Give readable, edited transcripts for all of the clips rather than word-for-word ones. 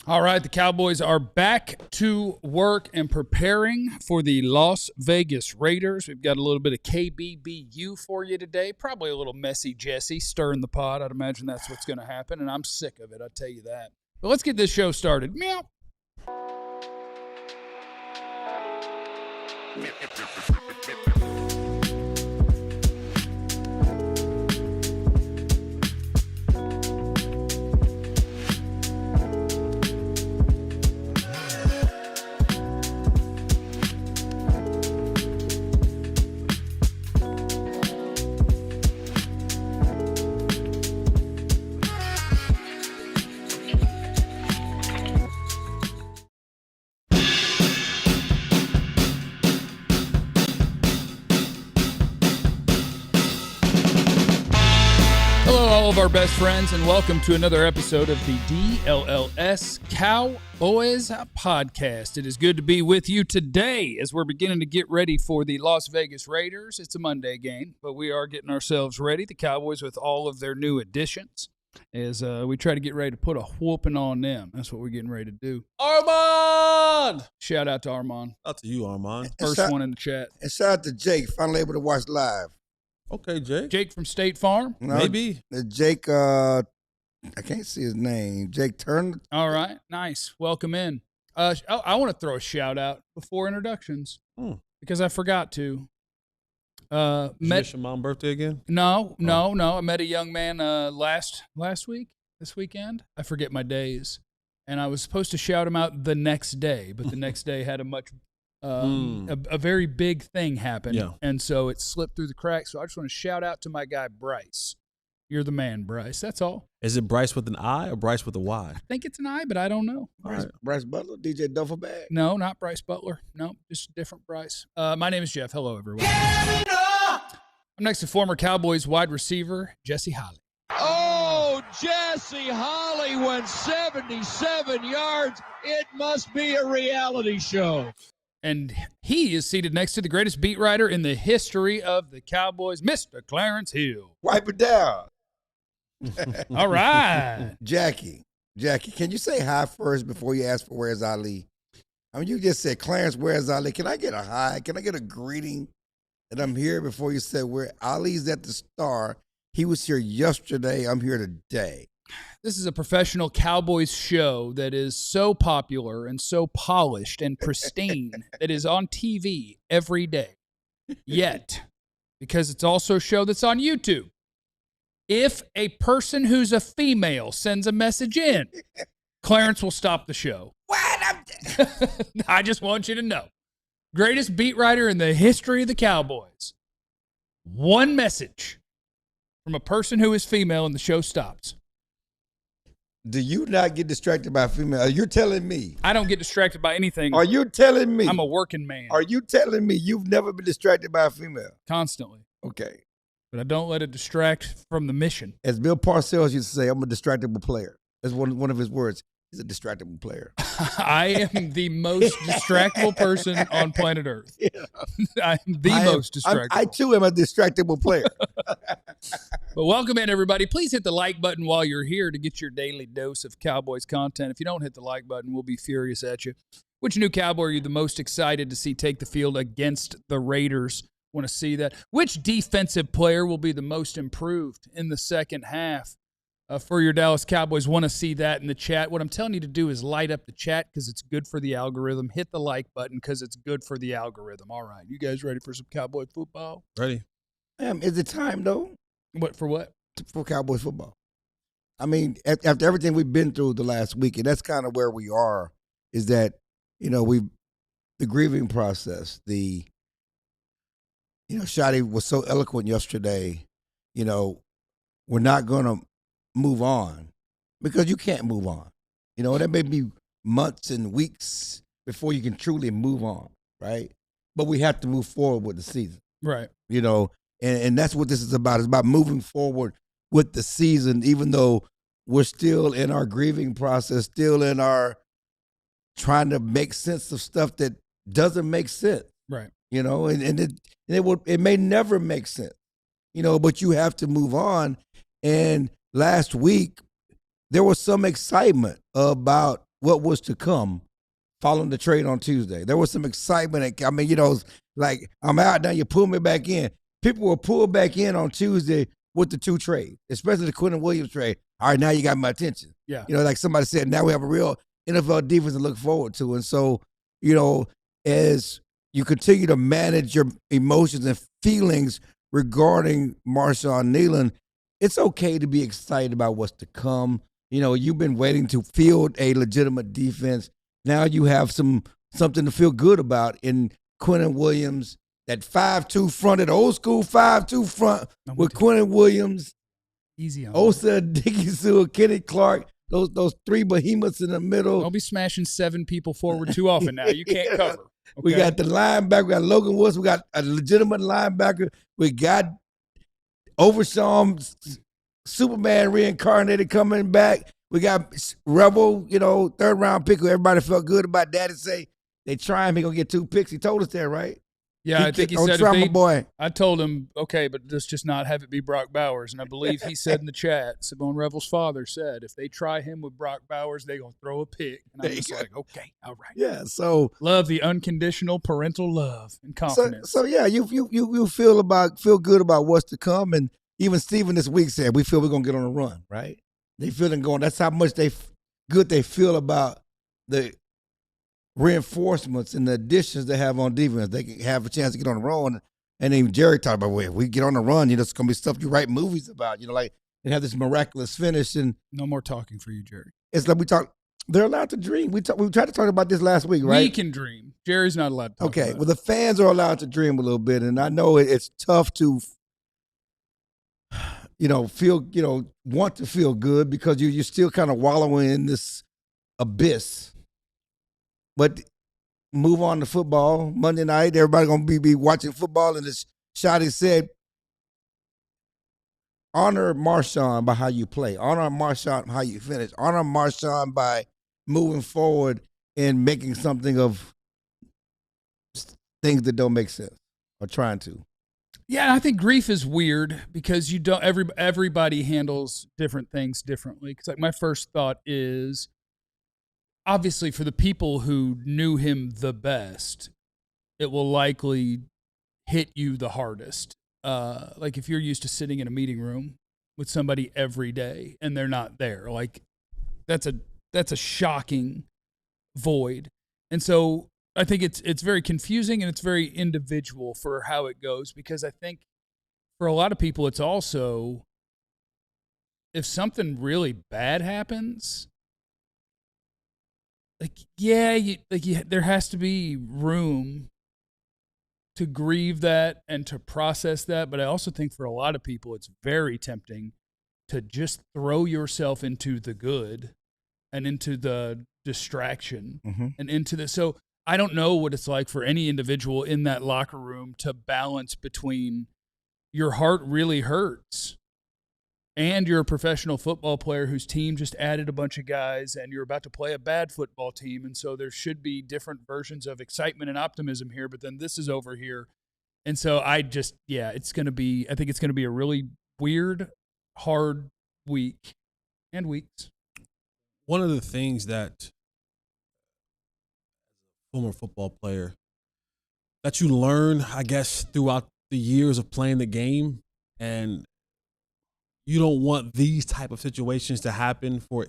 All right, the Cowboys are back to work and preparing for the Las Vegas Raiders. We've got a little bit of KBBU for you today. Probably a little messy Jesse stirring the pot. I'd imagine that's what's going to happen, and I'm sick of it, I'll tell you that. But let's get this show started. Meow. All of our best friends, and welcome to another episode of the DLLS Cowboys podcast. It is good to be with you today as we're beginning to get ready for the Las Vegas Raiders. It's a Monday game, but we are getting ourselves ready. The Cowboys with all of their new additions as we try to get ready to put a whooping on them. That's what we're getting ready to do. Armand! Shout out to Armand. Out to you, Armand. First one in the chat. And shout out to Jake, finally able to watch live. Okay, Jake. Jake from State Farm? No, Maybe. Jake, I can't see his name. Jake Turner. All right, nice. Welcome in. I want to throw a shout out before introductions because I forgot to. Met your mom's birthday again? No. I met a young man last week, this weekend. I forget my days, and I was supposed to shout him out the next day, but the next day had a very big thing happen, and so it slipped through the cracks. So I just want to shout out to my guy Bryce. You're the man, Bryce. That's all. Is it Bryce with an I or Bryce with a Y? I think it's an I, but I don't know. Bryce Butler, DJ Duffelbag? No, not Bryce Butler. No, just a different Bryce. My name is Jeff. Hello, everyone. I'm next to former Cowboys wide receiver Jesse Holly. Oh, Jesse Holly went 77 yards. It must be a reality show. And he is seated next to the greatest beat writer in the history of the Cowboys, Mr. Clarence Hill. Wipe it down. All right. Jackie, can you say hi first before you ask for where's Ali? I mean, you just said, Clarence, where's Ali? Can I get a hi? Can I get a greeting that I'm here before you said where Ali's at the Star? He was here yesterday. I'm here today. This is a professional Cowboys show that is so popular and so polished and pristine that is on TV every day. Yet, because it's also a show that's on YouTube, if a person who's a female sends a message in, Clarence will stop the show. What? I just want you to know. Greatest beat writer in the history of the Cowboys. One message from a person who is female and the show stops. Do you not get distracted by female? You're telling me. I don't get distracted by anything. Are you telling me? I'm a working man. Are you telling me you've never been distracted by a female? Constantly. Okay. But I don't let it distract from the mission. As Bill Parcells used to say, I'm a distractible player. That's one of his words. He's a distractible player. I am the most distractible person on planet Earth. Yeah. I'm the most distractible. I too am a distractible player. But welcome in, everybody. Please hit the like button while you're here to get your daily dose of Cowboys content. If you don't hit the like button, we'll be furious at you. Which new Cowboy are you the most excited to see take the field against the Raiders? Want to see that? Which defensive player will be the most improved in the second half? For your Dallas Cowboys, want to see that in the chat. What I'm telling you to do is light up the chat because it's good for the algorithm. Hit the like button because it's good for the algorithm. All right. You guys ready for some Cowboy football? Ready. Is it time, though? What? For what? For Cowboys football. I mean, after everything we've been through the last week, and that's kind of where we are, is that, the grieving process, Schotty was so eloquent yesterday, we're not going to move on because you can't move on. That may be months and weeks before you can truly move on, right? But we have to move forward with the season. Right. And that's what this is about. It's about moving forward with the season, even though we're still in our grieving process, still in our trying to make sense of stuff that doesn't make sense. Right. It may never make sense, but you have to move on. And last week, there was some excitement about what was to come following the trade on Tuesday. There was some excitement. I mean, like, I'm out now, you pull me back in. People were pulled back in on Tuesday with the 2 trade, especially the Quentin Williams trade. All right, now you got my attention. Yeah. Like somebody said, now we have a real NFL defense to look forward to. And so, as you continue to manage your emotions and feelings regarding Marshawn Kneeland, it's okay to be excited about what's to come. You've been waiting to field a legitimate defense. Now you have something to feel good about in Quentin Williams, that 5-2 front, that old school 5-2 front with Quentin Williams, easy on Osa, Diggy, Kenny Clark, those 3 behemoths in the middle. Don't be smashing 7 people forward too often now. You can't cover. Okay? We got the linebacker. We got Logan Woods. We got a legitimate linebacker. We got Overshawn, Superman reincarnated, coming back. We got Rebel, 3rd-round pick who everybody felt good about. Daddy say they try him, he going to get 2 picks. He told us that, right? Yeah, I think he said boy. I told him, okay, but let's just not have it be Brock Bowers. And I believe he said in the chat, Simone Revel's father said, if they try him with Brock Bowers, they're going to throw a pick. And I'm just like, okay, all right. Yeah, so. Love the unconditional parental love and confidence. So yeah, you feel good about what's to come. And even Steven this week said, we feel we're going to get on a run, right? They feeling going, that's how much they feel about the reinforcements and the additions they have on defense. They can have a chance to get on the run. And then Jerry talked about, well, if we get on the run, it's going to be stuff you write movies about, like they have this miraculous finish. And no more talking for you, Jerry. It's like they're allowed to dream. We tried to talk about this last week, right? We can dream. Jerry's not allowed to talk about well, the fans are allowed to dream a little bit. And I know it's tough to, feel, want to feel good because you're still kind of wallowing in this abyss. But move on to football. Monday night, everybody going to be watching football. And as Schotty said, honor Marshawn by how you play. Honor Marshawn by how you finish. Honor Marshawn by moving forward and making something of things that don't make sense or trying to. Yeah, I think grief is weird because everybody handles different things differently. Because like my first thought is, obviously, for the people who knew him the best, it will likely hit you the hardest. Like if you're used to sitting in a meeting room with somebody every day and they're not there, like that's a shocking void. And so I think it's very confusing and it's very individual for how it goes, because I think for a lot of people it's also, if something really bad happens, there has to be room to grieve that and to process that. But I also think for a lot of people, it's very tempting to just throw yourself into the good and into the distraction and into the. So I don't know what it's like for any individual in that locker room to balance between your heart really hurts and you're a professional football player whose team just added a bunch of guys and you're about to play a bad football team. And so there should be different versions of excitement and optimism here, but then this is over here. And so I think it's going to be a really weird, hard week and weeks. One of the things that former football player that you learn, I guess, throughout the years of playing the game, and you don't want these type of situations to happen for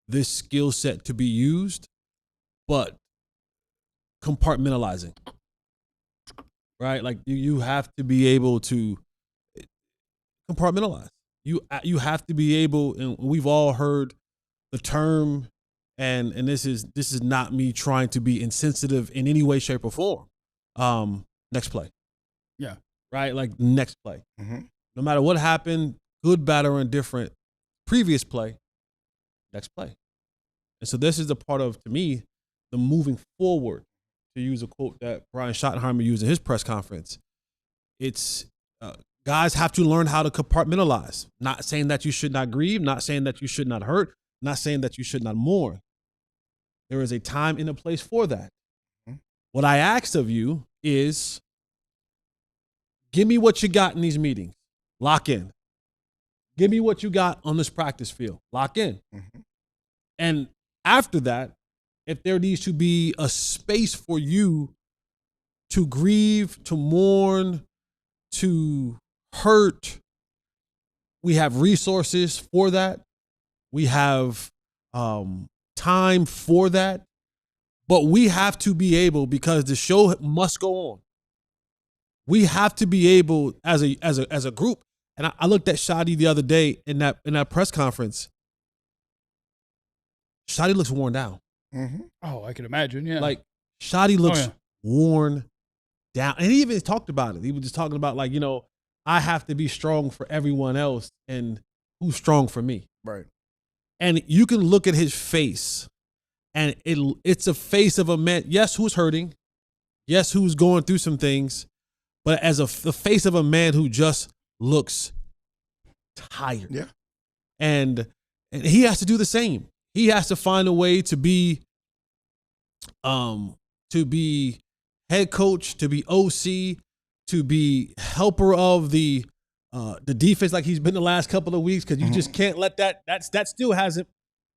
this skill set to be used, but compartmentalizing, right? Like you have to be able to compartmentalize. You have to be able, and we've all heard the term, and this is not me trying to be insensitive in any way, shape, or form. Next play. Yeah. Right? Like next play. No matter what happened, good, bad, or indifferent, previous play, next play. And so this is the part of, to me, the moving forward, to use a quote that Brian Schottenheimer used in his press conference. It's guys have to learn how to compartmentalize. Not saying that you should not grieve, not saying that you should not hurt, not saying that you should not mourn. There is a time and a place for that. What I asked of you is, give me what you got in these meetings. Lock in. Give me what you got on this practice field. Lock in. And after that, if there needs to be a space for you to grieve, to mourn, to hurt, we have resources for that. We have time for that. But we have to be able, because the show must go on. We have to be able as a group. And I looked at Schotty the other day in that press conference. Schotty looks worn down. Mm-hmm. Oh, I can imagine. Yeah. Like Schotty looks worn down. And he even talked about it. He was just talking about, like, I have to be strong for everyone else, and who's strong for me. Right. And you can look at his face, and it's a face of a man, yes, who's hurting, yes, who's going through some things, but as the face of a man who just looks tired. Yeah. And he has to do the same. He has to find a way to be head coach, to be OC, to be helper of the defense like he's been the last couple of weeks, because you just can't let that still hasn't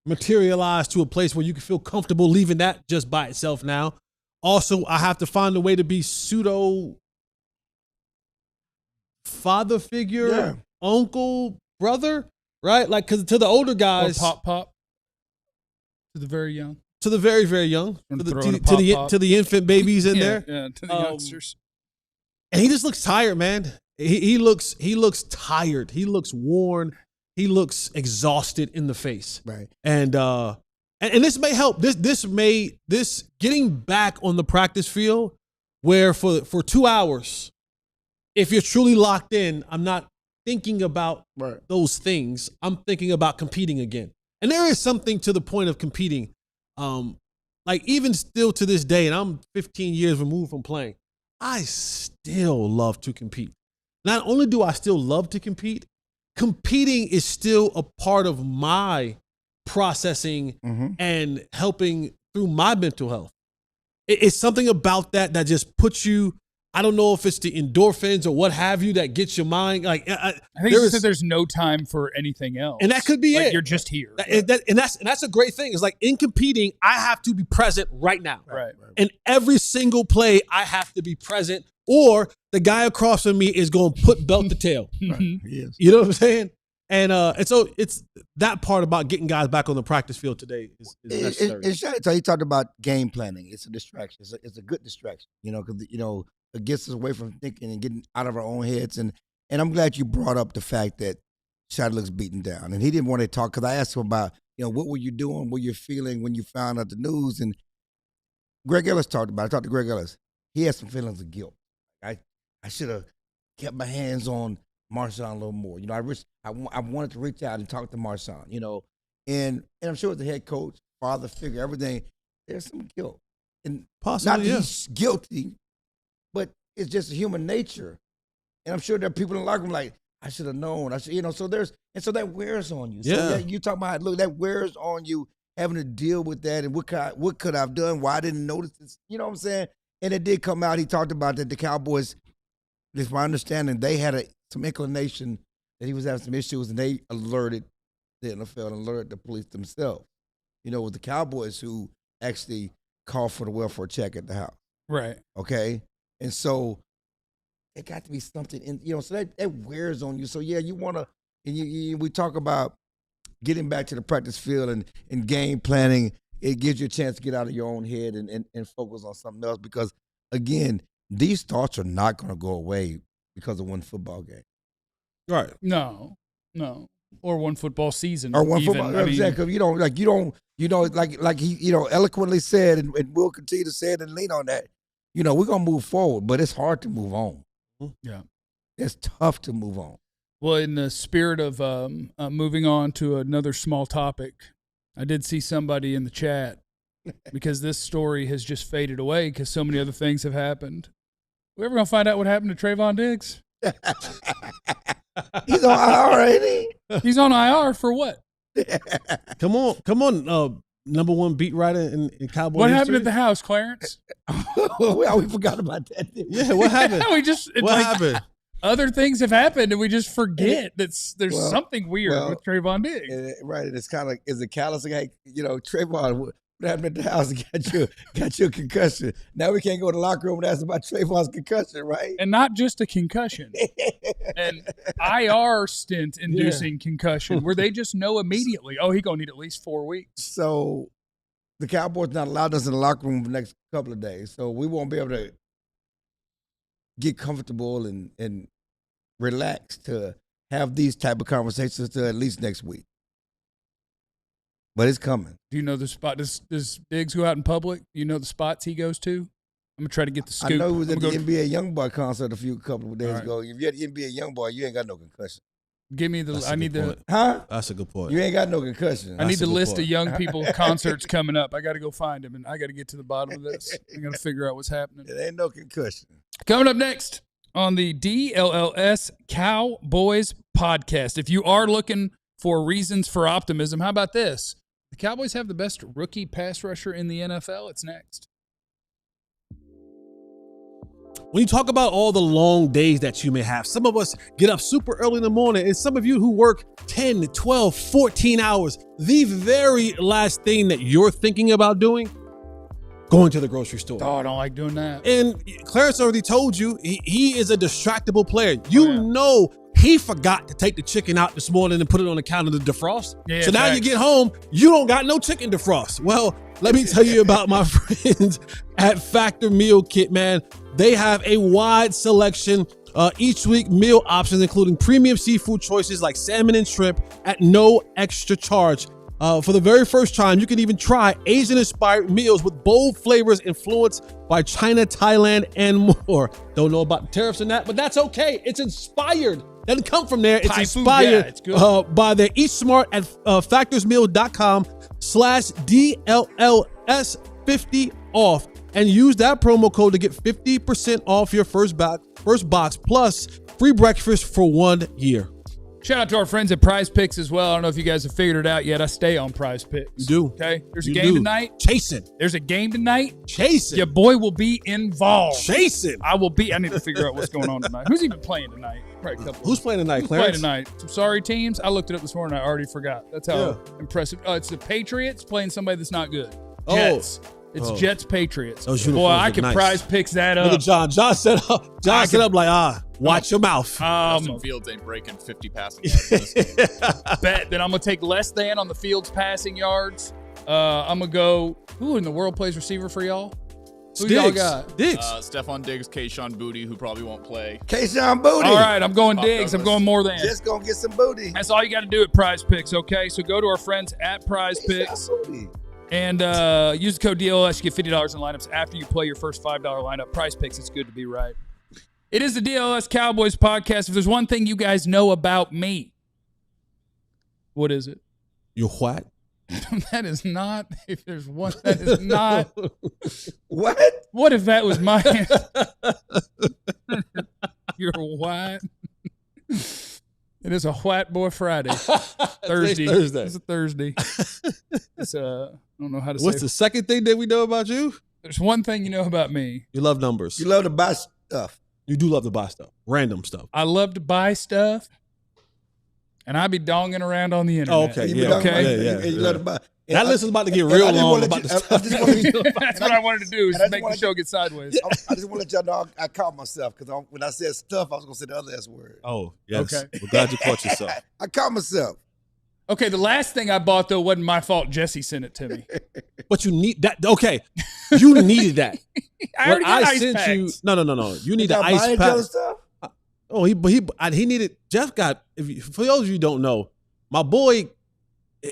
materialized to a place where you can feel comfortable leaving that just by itself now. Also, I have to find a way to be pseudo father figure, uncle, brother, right? Like, because to the older guys, or pop to the very young, to the very, very young, to the infant babies in there, to the youngsters. And he just looks tired, man. He looks tired. He looks worn. He looks exhausted in the face. Right. And this may help. This getting back on the practice field, where for 2 hours, if you're truly locked in, I'm not thinking about those things. I'm thinking about competing again. And there is something to the point of competing. Like, even still to this day, and I'm 15 years removed from playing, I still love to compete. Not only do I still love to compete, competing is still a part of my processing and helping through my mental health. It's something about that just puts you, I don't know if it's the endorphins or what have you that gets your mind. Like, I think you said there's no time for anything else. And that could be like it. You're just here. And that's a great thing. It's like, in competing, I have to be present right now. Right. And every single play, I have to be present, or the guy across from me is going to put belt to tail. Right. Yes. You know what I'm saying? And so it's that part about getting guys back on the practice field today is necessary. So he talked about game planning. It's a distraction. It's a good distraction, because, it gets us away from thinking and getting out of our own heads. And I'm glad you brought up the fact that Schotty looks beaten down. And he didn't want to talk, because I asked him about, what were you doing, what were you feeling when you found out the news? And Greg Ellis talked about it. I talked to Greg Ellis. He had some feelings of guilt. I should have kept my hands on Marshawn a little more. I wanted to reach out and talk to Marshawn, and I'm sure as the head coach, father figure, everything, there's some guilt. And possibly, not he's guilty, but it's just human nature. And I'm sure there are people in the locker room like, I should have known. So that wears on you. So you talk about, look, that wears on you, having to deal with that, and what could I have done? Why I didn't notice this? You know what I'm saying? And it did come out. He talked about that the Cowboys, it's my understanding, they had some inclination that he was having some issues, and they alerted the NFL and alerted the police themselves. With the Cowboys who actually called for the welfare check at the house. Right. Okay? And so it got to be something in, so that wears on you. So yeah, you want to, and we talk about getting back to the practice field and game planning. It gives you a chance to get out of your own head and focus on something else, because again, these thoughts are not going to go away because of one football game. Right. No. Or one football season. Or one football. Exactly. You like he, eloquently said, and we'll continue to say it and lean on that. We're going to move forward, but it's hard to move on. Yeah. It's tough to move on. Well, in the spirit of moving on to another small topic, I did see somebody in the chat, because this story has just faded away because so many other things have happened. We ever going to find out what happened to Trayvon Diggs? He's on IR, ain't he? He's on IR for what? Come on, number one beat writer in Cowboys What history? happened at the house, Clarence? We forgot about that. Yeah, what happened? What happened? Other things have happened, and we just forget that there's something weird with Trayvon Diggs. Right, and it's kind of, is it callous? Like, Trayvon, what happened at the house and got you a concussion. Now we can't go to the locker room and ask about Trayvon's concussion, right? And not just a concussion. An IR stint inducing concussion where they just know immediately, he's going to need at least 4 weeks. So the Cowboys not allowed us in the locker room for the next couple of days. So we won't be able to get comfortable and relax to have these type of conversations till at least next week. But it's coming. Do you know the spot? Does Diggs go out in public? Do you know the spots he goes to? I'm going to try to get the scoop. I know he was at the NBA Youngboy concert a couple of days ago. If you're at the NBA Youngboy, you ain't got no concussion. Give me the. Huh? That's a good point. You ain't got no concussion. I need the list of young people concerts coming up. I got to go find them, and I got to get to the bottom of this. I got to figure out what's happening. It ain't no concussion. Coming up next on the DLLS Cowboys podcast. If you are looking for reasons for optimism, how about this? The Cowboys have the best rookie pass rusher in the NFL. It's next. When you talk about all the long days that you may have, some of us get up super early in the morning, and some of you who work 10, 12, 14 hours, the very last thing that you're thinking about doing, going to the grocery store. Oh, I don't like doing that. And Clarence already told you, he is a distractible player. You know he forgot to take the chicken out this morning and put it on the counter to defrost. Yeah, so now you get home, you don't got no chicken defrost. Well, let me tell you about my friends at Factor Meal Kit, man. They have a wide selection each week meal options, including premium seafood choices like salmon and shrimp at no extra charge. For the very first time, you can even try Asian-inspired meals with bold flavors influenced by China, Thailand, and more. Don't know about the tariffs and that, but that's okay. It's inspired. Doesn't come from there. It's Thai inspired food, yeah, it's by the Eat Smart at factorsmeal.com/DLLS50 off, and use that promo code to get 50% off your first box plus free breakfast for 1 year. Shout out to our friends at Prize Picks as well. I don't know if you guys have figured it out yet. I stay on Prize Picks. You do. Okay. There's a game tonight. Chasing. There's a game tonight. Chasing. Your boy will be involved. Chasing. I need to figure out what's going on tonight. Who's even playing tonight? Probably a couple. Who's playing tonight, Who's Clarence? playing tonight? Some sorry teams. I looked it up this morning. I already forgot. That's how impressive. It's the Patriots playing somebody that's not good. Jets. It's Jets Patriots. Boy, I can Prize Picks that up. Look at John. John set up like, watch your mouth. Justin Fields ain't breaking 50 passing yards in this game. Bet that I'm going to take less than on the Fields passing yards. I'm going to go, who in the world plays receiver for y'all? Who y'all got? Diggs. Stephon Diggs, Kayshon Boutte, who probably won't play. Kayshon Boutte. All right, I'm going Diggs. I'm going more than. Just going to get some booty. That's all you got to do at Prize Picks, okay? So go to our friends at Prize Picks. And use the code DLLS. You get $50 in lineups after you play your first $5 lineup. Prize Picks, it's good to be right. It is the DLLS Cowboys podcast. If there's one thing you guys know about me, what is it? You're what? That is not. If there's one, that is not. What? What if that was my You're what? It is a White Boy Friday. Thursday. It's a Thursday. It's I don't know how to say. What's the second thing that we know about you? There's one thing you know about me. You love numbers. You love to buy stuff. You do love to buy stuff. Random stuff. I love to buy stuff, and I be donging around on the internet. Oh, okay. You love to buy. That list is about to get real long. That's what I wanted to do, is make the show get sideways. I just want to let y'all know I caught myself, because when I said stuff, I was going to say the other S word. Oh, yes. Okay. We're glad you caught yourself. I caught myself. Okay, the last thing I bought, though, wasn't my fault. Jesse sent it to me. But you need that. Okay. You needed that. I already got ice packs. You. No. You need the ice pack. Stuff? Oh, he needed. Jeff got. For those of you who don't know, my boy,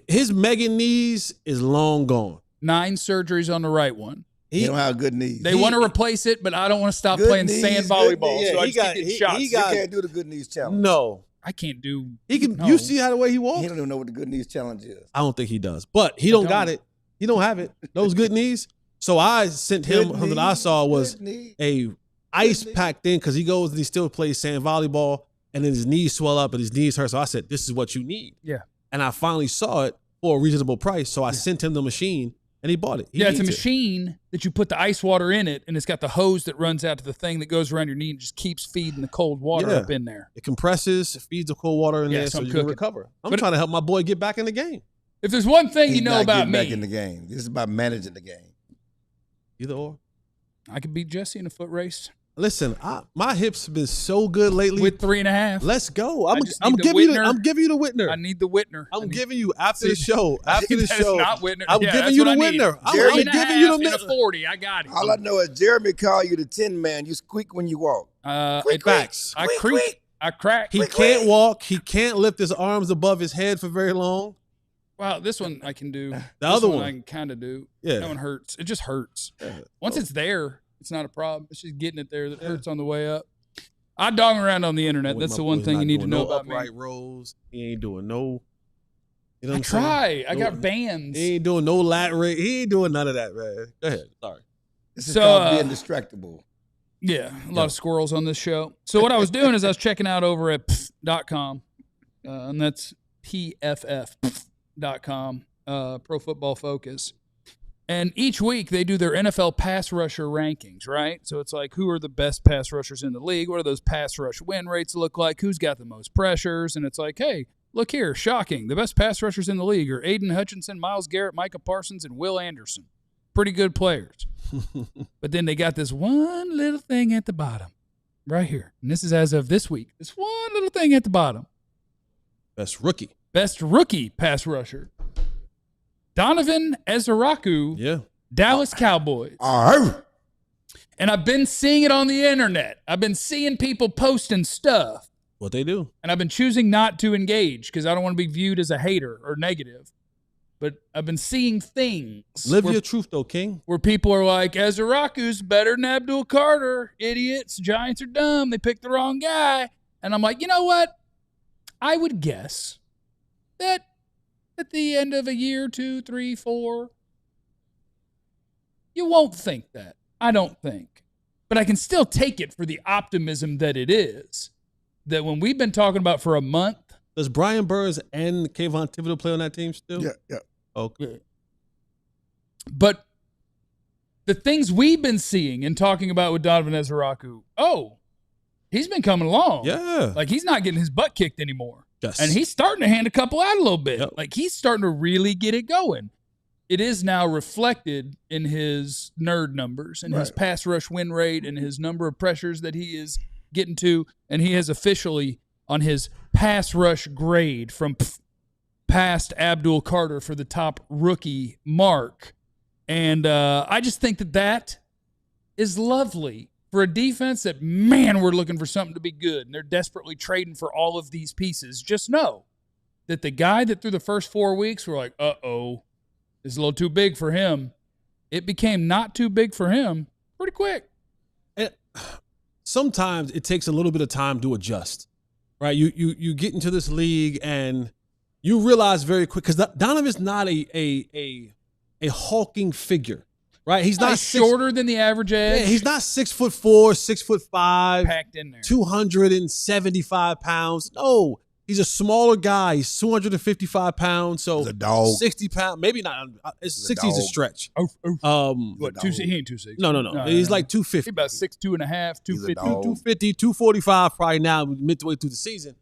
his mega knees is long gone. 9 surgeries on the right one. He don't have good knees. They want to replace it, but I don't want to stop playing sand volleyball. Knees. So I just keep getting shots. You can't do the good knees challenge. No. I can't do. He can. No. You see how the way he walks? He don't even know what the good knees challenge is. I don't think he does, but he don't got it. He don't have it. Those good knees. So I sent him something that I saw was a ice pack thing, because he goes and he still plays sand volleyball, and then his knees swell up and his knees hurt. So I said, "This is what you need." Yeah. And I finally saw it for a reasonable price, so I sent him the machine, and he bought it. It's a machine that you put the ice water in it, and it's got the hose that runs out to the thing that goes around your knee and just keeps feeding the cold water up in there. It compresses, it feeds the cold water in there, so you can recover. I'm trying to help my boy get back in the game. If there's one thing He's you know not about getting me, back in the game. This is about managing the game. Either or. I could beat Jesse in a foot race Listen, my hips have been so good lately. with 3.5. Let's go. I I'm just need the giving you Whitner. I'm giving you the Whitner. I need the Whitner. I'm giving you after the show. After the That is show. not Whitner. I'm Yeah, giving that's you the what I need. Whitner. I'm 3.5 giving you and the a 40. I got it. All I know is Jeremy called you the Tin Man. You squeak when you walk. Facts. I Quick, creak. quick. I crack. He can't walk. He can't lift his arms above his head for very long. Wow, this one I can do. The other one I can kind of do. Yeah. That one hurts. It just hurts. Yeah. Once it's there, it's not a problem. It's just getting it there that hurts on the way up. I dog around on the internet. That's My the one boy's thing not you need to doing know no about me. upright rows. He ain't doing no. You know what I I'm saying? try. I No- got bands. He ain't doing no lat raise. He ain't doing none of that, man. Go ahead. Sorry. This is So, called being distractible. Yeah, a lot of squirrels on this show. So what I was doing is I was checking out over at pff.com, and that's pff.com, Pro Football Focus. And each week they do their NFL pass rusher rankings, right? So it's like, who are the best pass rushers in the league? What do those pass rush win rates look like? Who's got the most pressures? And it's like, hey, look here, shocking. The best pass rushers in the league are Aiden Hutchinson, Myles Garrett, Micah Parsons, and Will Anderson. Pretty good players. But then they got this one little thing at the bottom right here. And this is as of this week. This one little thing at the bottom. Best rookie. Best rookie pass rusher. Donovan Ezeraku, Yeah. Dallas Cowboys. All right. And I've been seeing it on the internet. I've been seeing people posting stuff. What they do. And I've been choosing not to engage because I don't want to be viewed as a hater or negative. But I've been seeing things Live your truth, though, King. where people are like, Ezeraku's better than Abdul Carter. Idiots. Giants are dumb. They picked the wrong guy. And I'm like, you know what? I would guess that at the end of a year, 2, 3, 4, you won't think that. I don't think. But I can still take it for the optimism that it is. That when we've been talking about for a month. Does Brian Burns and Kayvon Thibodeau play on that team still? Yeah. Okay. But the things we've been seeing and talking about with Donovan Ezeraku, he's been coming along. Yeah. Like, he's not getting his butt kicked anymore. Yes. And he's starting to hand a couple out a little bit. Yep. Like, he's starting to really get it going. It is now reflected in his nerd numbers and his pass rush win rate and his number of pressures that he is getting to. And he has officially on his pass rush grade from past Abdul Carter for the top rookie mark. And I just think that is lovely for a defense that, man, we're looking for something to be good. And they're desperately trading for all of these pieces. Just know that the guy that through the first 4 weeks were like, it's a little too big for him. It became not too big for him pretty quick. And sometimes it takes a little bit of time to adjust, right? You get into this league and you realize very quick, because Donovan's not a hulking figure, right? He's not shorter than the average edge. Yeah, he's not 6'4", 6'5", packed in there. 275 pounds. No, he's a smaller guy. He's 255 pounds. So He's a dog. 60 pounds, maybe not. 60 is a dog. stretch. What, he ain't 260. No. He's like 250. He's about 6'2.5", 250. dog. 250, 245 probably now, midway through the season.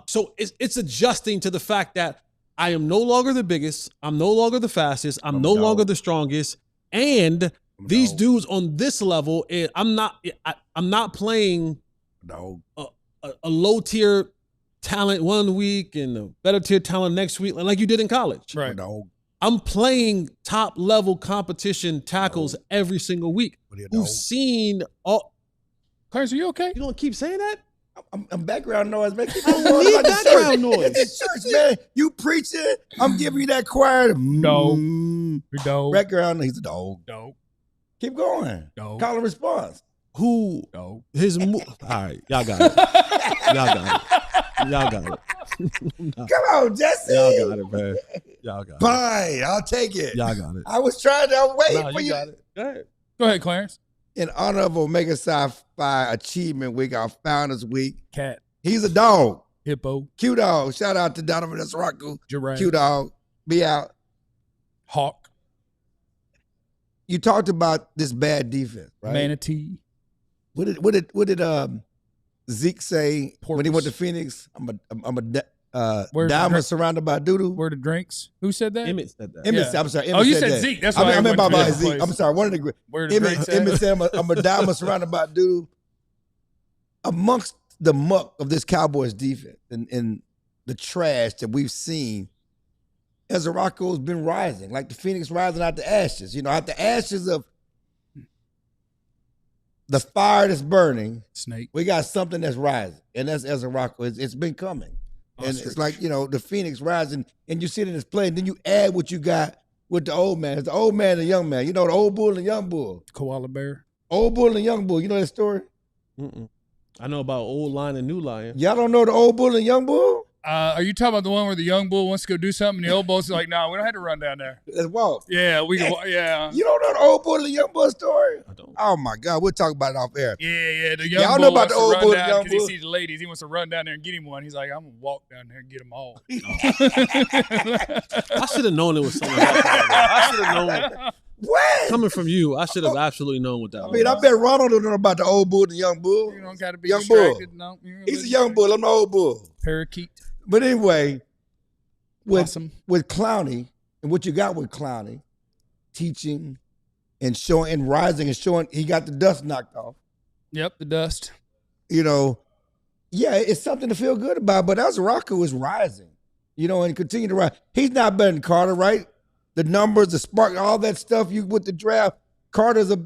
So it's adjusting to the fact that I am no longer the biggest. I'm no longer the fastest. I'm no longer the strongest. And these dudes on this level, I'm not playing a low tier talent one week and a better tier talent next week, like you did in college. Right. I'm playing top level competition tackles every single week. Who've seen all. Clarence, are you okay? You don't keep saying that? I'm background noise, man. Keep I on don't going need like the background church. noise. It's church, man. You preaching, I'm giving you that choir. No. Dog. Background, he's a dog. Dog. Keep going. Dog. Call and response. Who Dog. his all right, y'all got it. Y'all got it. Come on, Jesse. Y'all got it, man. Y'all got it. Fine, I'll take it. Y'all got it. I was trying to wait Nah, for you you. got it. Go ahead. Go ahead, Clarence. In honor of Omega Sci-Fi Achievement Week, our Founders Week, Cat. he's a dog. Hippo. Q dog. Shout out to Donovan Ezeraku. Giraffe. Q dog. Be out. Hawk. You talked about this bad defense, right? Manatee. What did Zeke say when he Porpoise. went to Phoenix? I'm diamonds surrounded by doo-doo. Where the drinks? Who said that? Emmett said that. Emmett, I'm sorry. Emmett Oh, you said said that. Zeke. That's I why meant I by Zeke. I'm sorry. One of the Where the drinks at? Emmett said I'm a diamond surrounded by doo-doo. Amongst the muck of this Cowboys defense and the trash that we've seen, Ezraco's been rising, like the phoenix rising out the ashes. You know, out the ashes of the fire that's burning, Snake. we got something that's rising, and that's Ezraco. It's been coming. And it's like, you know, the phoenix rising, and you see it in his play, and then you add what you got with the old man. It's the old man and the young man. You know, the old bull and the young bull. Koala bear. Old bull and the young bull. You know that story? Mm-mm. I know about old lion and new lion. Y'all don't know the old bull and the young bull? Are you talking about the one where the young bull wants to go do something and the old bull's like, no, we don't have to run down there. Let's walk. Yeah, we can. Yeah. You don't know the old bull and the young bull story? I don't. Oh my God, we'll talk about it off air. Yeah. The young Y'all bull know about wants the old to bull run and down young because he bull? sees the ladies. He wants to run down there and get him one. He's like, I'm gonna walk down there and get them all. I should have known it was something like that. I should have known. What? Coming from you, I should have absolutely known what that I was. mean, I bet Ronald don't know about the old bull and the young bull. You don't got to be Young distracted. bull. No, He's a young bull. I'm the old bull. Parakeet. But anyway, with Clowney and what you got with Clowney, teaching and showing and rising and showing, he got the dust knocked off. Yep, the dust. You know, yeah, it's something to feel good about. But Ezraco is rising, you know, and continue to rise. He's not better than Carter, right? The numbers, the spark, all that stuff you with the draft. Carter's a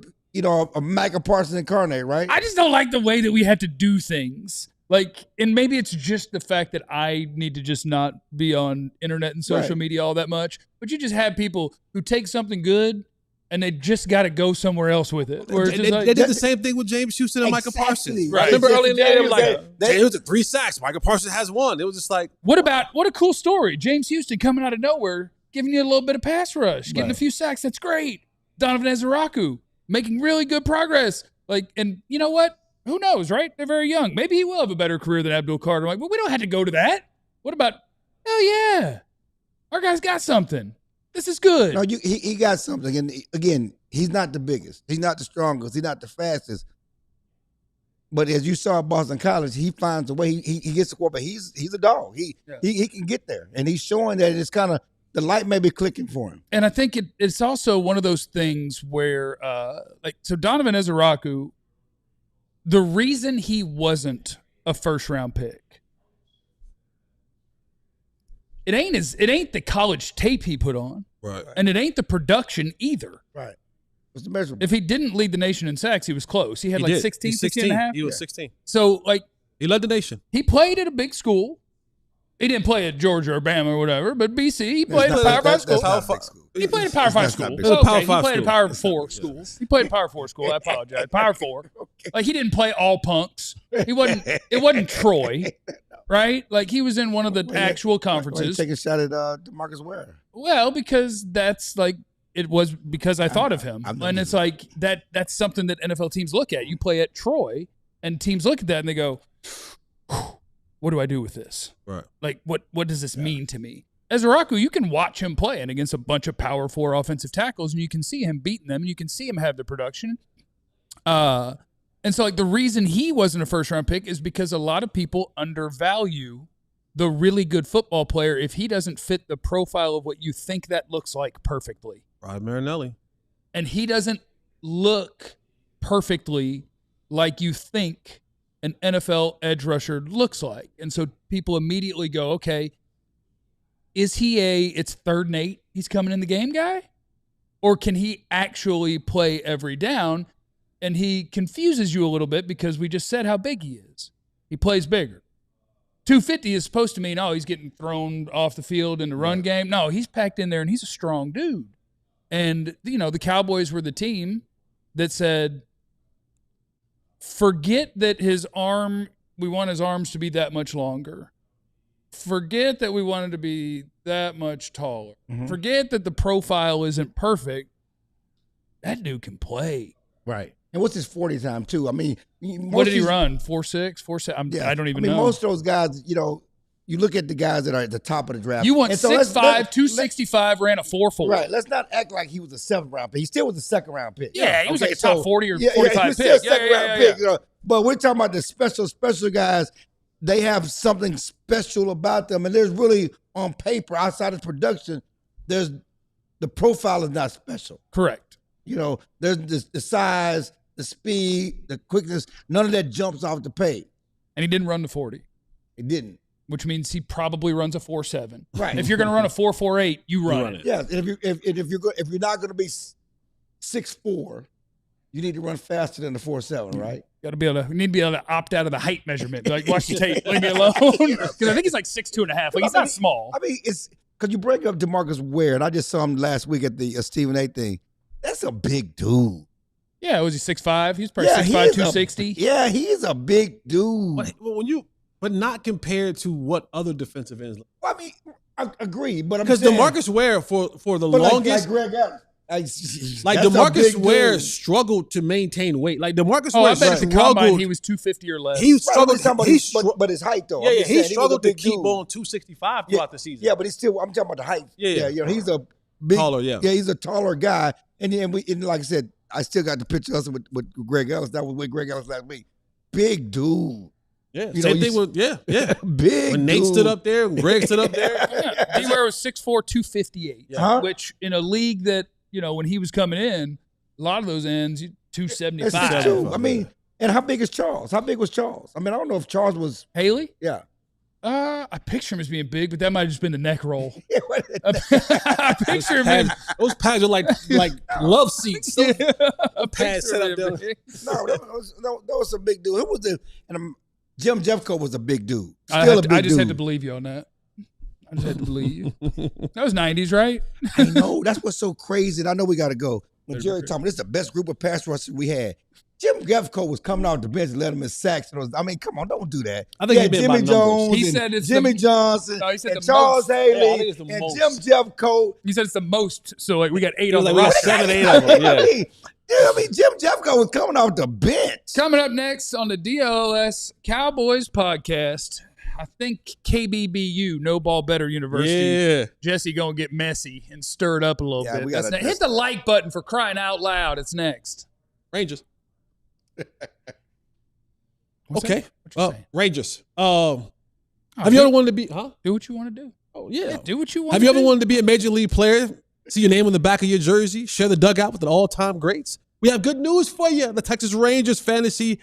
Micah Parsons incarnate, right? I just don't like the way that we have to do things. Like, and maybe it's just the fact that I need to just not be on internet and social media all that much. But you just have people who take something good and they just got to go somewhere else with it. Where They did the same thing with James Houston and Micah Parsons. Right. Remember early in the year, like, they James had 3 sacks. Micah Parsons has 1. It was just like, what a cool story. James Houston coming out of nowhere, giving you a little bit of pass rush, getting a few sacks. That's great. Donovan Ezraco making really good progress. Like, and you know what? Who knows, right? They're very young. Maybe he will have a better career than Abdul Carter. Like, but we don't have to go to that. What about, hell yeah. Our guy's got something. This is good. No, he got something. And again, he's not the biggest. He's not the strongest. He's not the fastest. But as you saw at Boston College, he finds a way. He gets the quarterback. He's a dog. He can get there. And he's showing that it's kind of, the light may be clicking for him. And I think it's also one of those things where, so Donovan Ezraco, the reason he wasn't a first-round pick, it ain't the college tape he put on, right, and it ain't the production either. Right. What's the measurement? If he didn't lead the nation in sacks, he was close. He had 16 and a half. He was 16. So, like, he led the nation. He played at a big school. He didn't play at Georgia or Bama or whatever, but BC, he played at a Power 5 school. He played at Power 5 school. He played at Power 4 school. He played at Power 4 school. I apologize. Power 4. Like, he didn't play all punks. It wasn't Troy, right? Like, he was in one of the actual conferences. Taking a shot at DeMarcus Ware. Well, because that's like, it was because I thought of him. And it's like, that's something that NFL teams look at. You play at Troy, and teams look at that and they go, what do I do with this? Right. Like, what does this mean to me? Ezraco, you can watch him playing against a bunch of Power 4 offensive tackles, and you can see him beating them, and you can see him have the production. And so, like, the reason he wasn't a first-round pick is because a lot of people undervalue the really good football player if he doesn't fit the profile of what you think that looks like perfectly. Rod Marinelli. And he doesn't look perfectly like you think an NFL edge rusher looks like. And so people immediately go, okay, is he it's 3rd and 8, he's coming in the game guy? Or can he actually play every down? And he confuses you a little bit because we just said how big he is. He plays bigger. 250 is supposed to mean, oh, he's getting thrown off the field in the run game. No, he's packed in there and he's a strong dude. And, you know, the Cowboys were the team that said, forget that we want his arms to be that much longer. Forget that we want him to be that much taller. Mm-hmm. Forget that the profile isn't perfect. That dude can play. Right. And what's his 40 time, too? I mean, what did he run? 4.6? 4.7? I don't even know. Most of those guys, you know, you look at the guys that are at the top of the draft. You want 6'5", 265, ran a 4.4. Right. Let's not act like he was a 7th round pick. He still was a 2nd round pick. Yeah, he was like a top 40 or 45 he was pick. Still a 2nd round pick. You know? But we're talking about the special guys. they have something special about them. And there's really, on paper, outside of production, the profile is not special. Correct. You know, there's the size, the speed, the quickness. None of that jumps off the page. And he didn't run the 40. It didn't. Which means he probably runs a 4.7. Right. If you're going to run a 4.48, you run it. Yeah. And if you're not going to be 6'4", you need to run faster than the 4.7, right? You need to be able to opt out of the height measurement. Like, watch the tape. Leave me alone. Because I think he's like 6'2.5". Like, he's not small. I mean, it's because you bring up DeMarcus Ware, and I just saw him last week at the Stephen A. thing. That's a big dude. Yeah, was he 6'5"? He's probably 6'5", 260. Yeah, he's a big dude. But not compared to what other defensive ends. Well, I mean, I agree, but because DeMarcus Ware for the longest, like Greg Adams, like DeMarcus Ware struggled to maintain weight. Like DeMarcus Ware I bet at the combine he was 250 or less. He struggled, but his height though. Yeah, he struggled to keep on 265 throughout the season. Yeah, but I'm talking about the height. Yeah, you know, he's a taller. Yeah, he's a taller guy, and like I said, I still got the picture of us with Greg Ellis. That was with Greg Ellis last week. Big dude. Yeah, same thing with big. When Nate stood up there, Greg stood up there. D-Ware was 6'4", 258, which in a league that, you know, when he was coming in, a lot of those ends, 275. I mean, and how big is Charles? How big was Charles? I mean, I don't know if Charles was Haley. Yeah. I picture him as being big, but that might have just been the neck roll. I picture him. Those pads are like love seats. A pad set up there. No, that was a big dude. Who was Jim Jeffcoat was a big dude. Still a big dude. I just had to believe you on that. I just had to believe you. That was 90s, right? I know. That's what's so crazy. And I know we got to go. When Jerry told me this is the best group of pass rushers we had. Jim Jeffcoat was coming out the bench and let him in sacks. I mean, come on, don't do that. I think Jimmy Jones. He said it's Jimmy Johnson. No, he said and Charles Haley and Jim Jeffcoat. He said it's the most. So like we got 8 on the roster. roster. 7, 8 of them. I mean, Jim Jeffcoat was coming off the bench. Coming up next on the DLLS Cowboys podcast, I think KBBU, No Ball Better University. Yeah. Jesse gonna get messy and stir it up a little bit. Hit the like button for crying out loud. It's next. Rangers. What's okay. Rangers. have you ever wanted to be? Huh? Do what you want to do. Oh yeah. Do what you want. Have you ever wanted to be a major league player? See your name on the back of your jersey. Share the dugout with the all-time greats. We have good news for you. The Texas Rangers Fantasy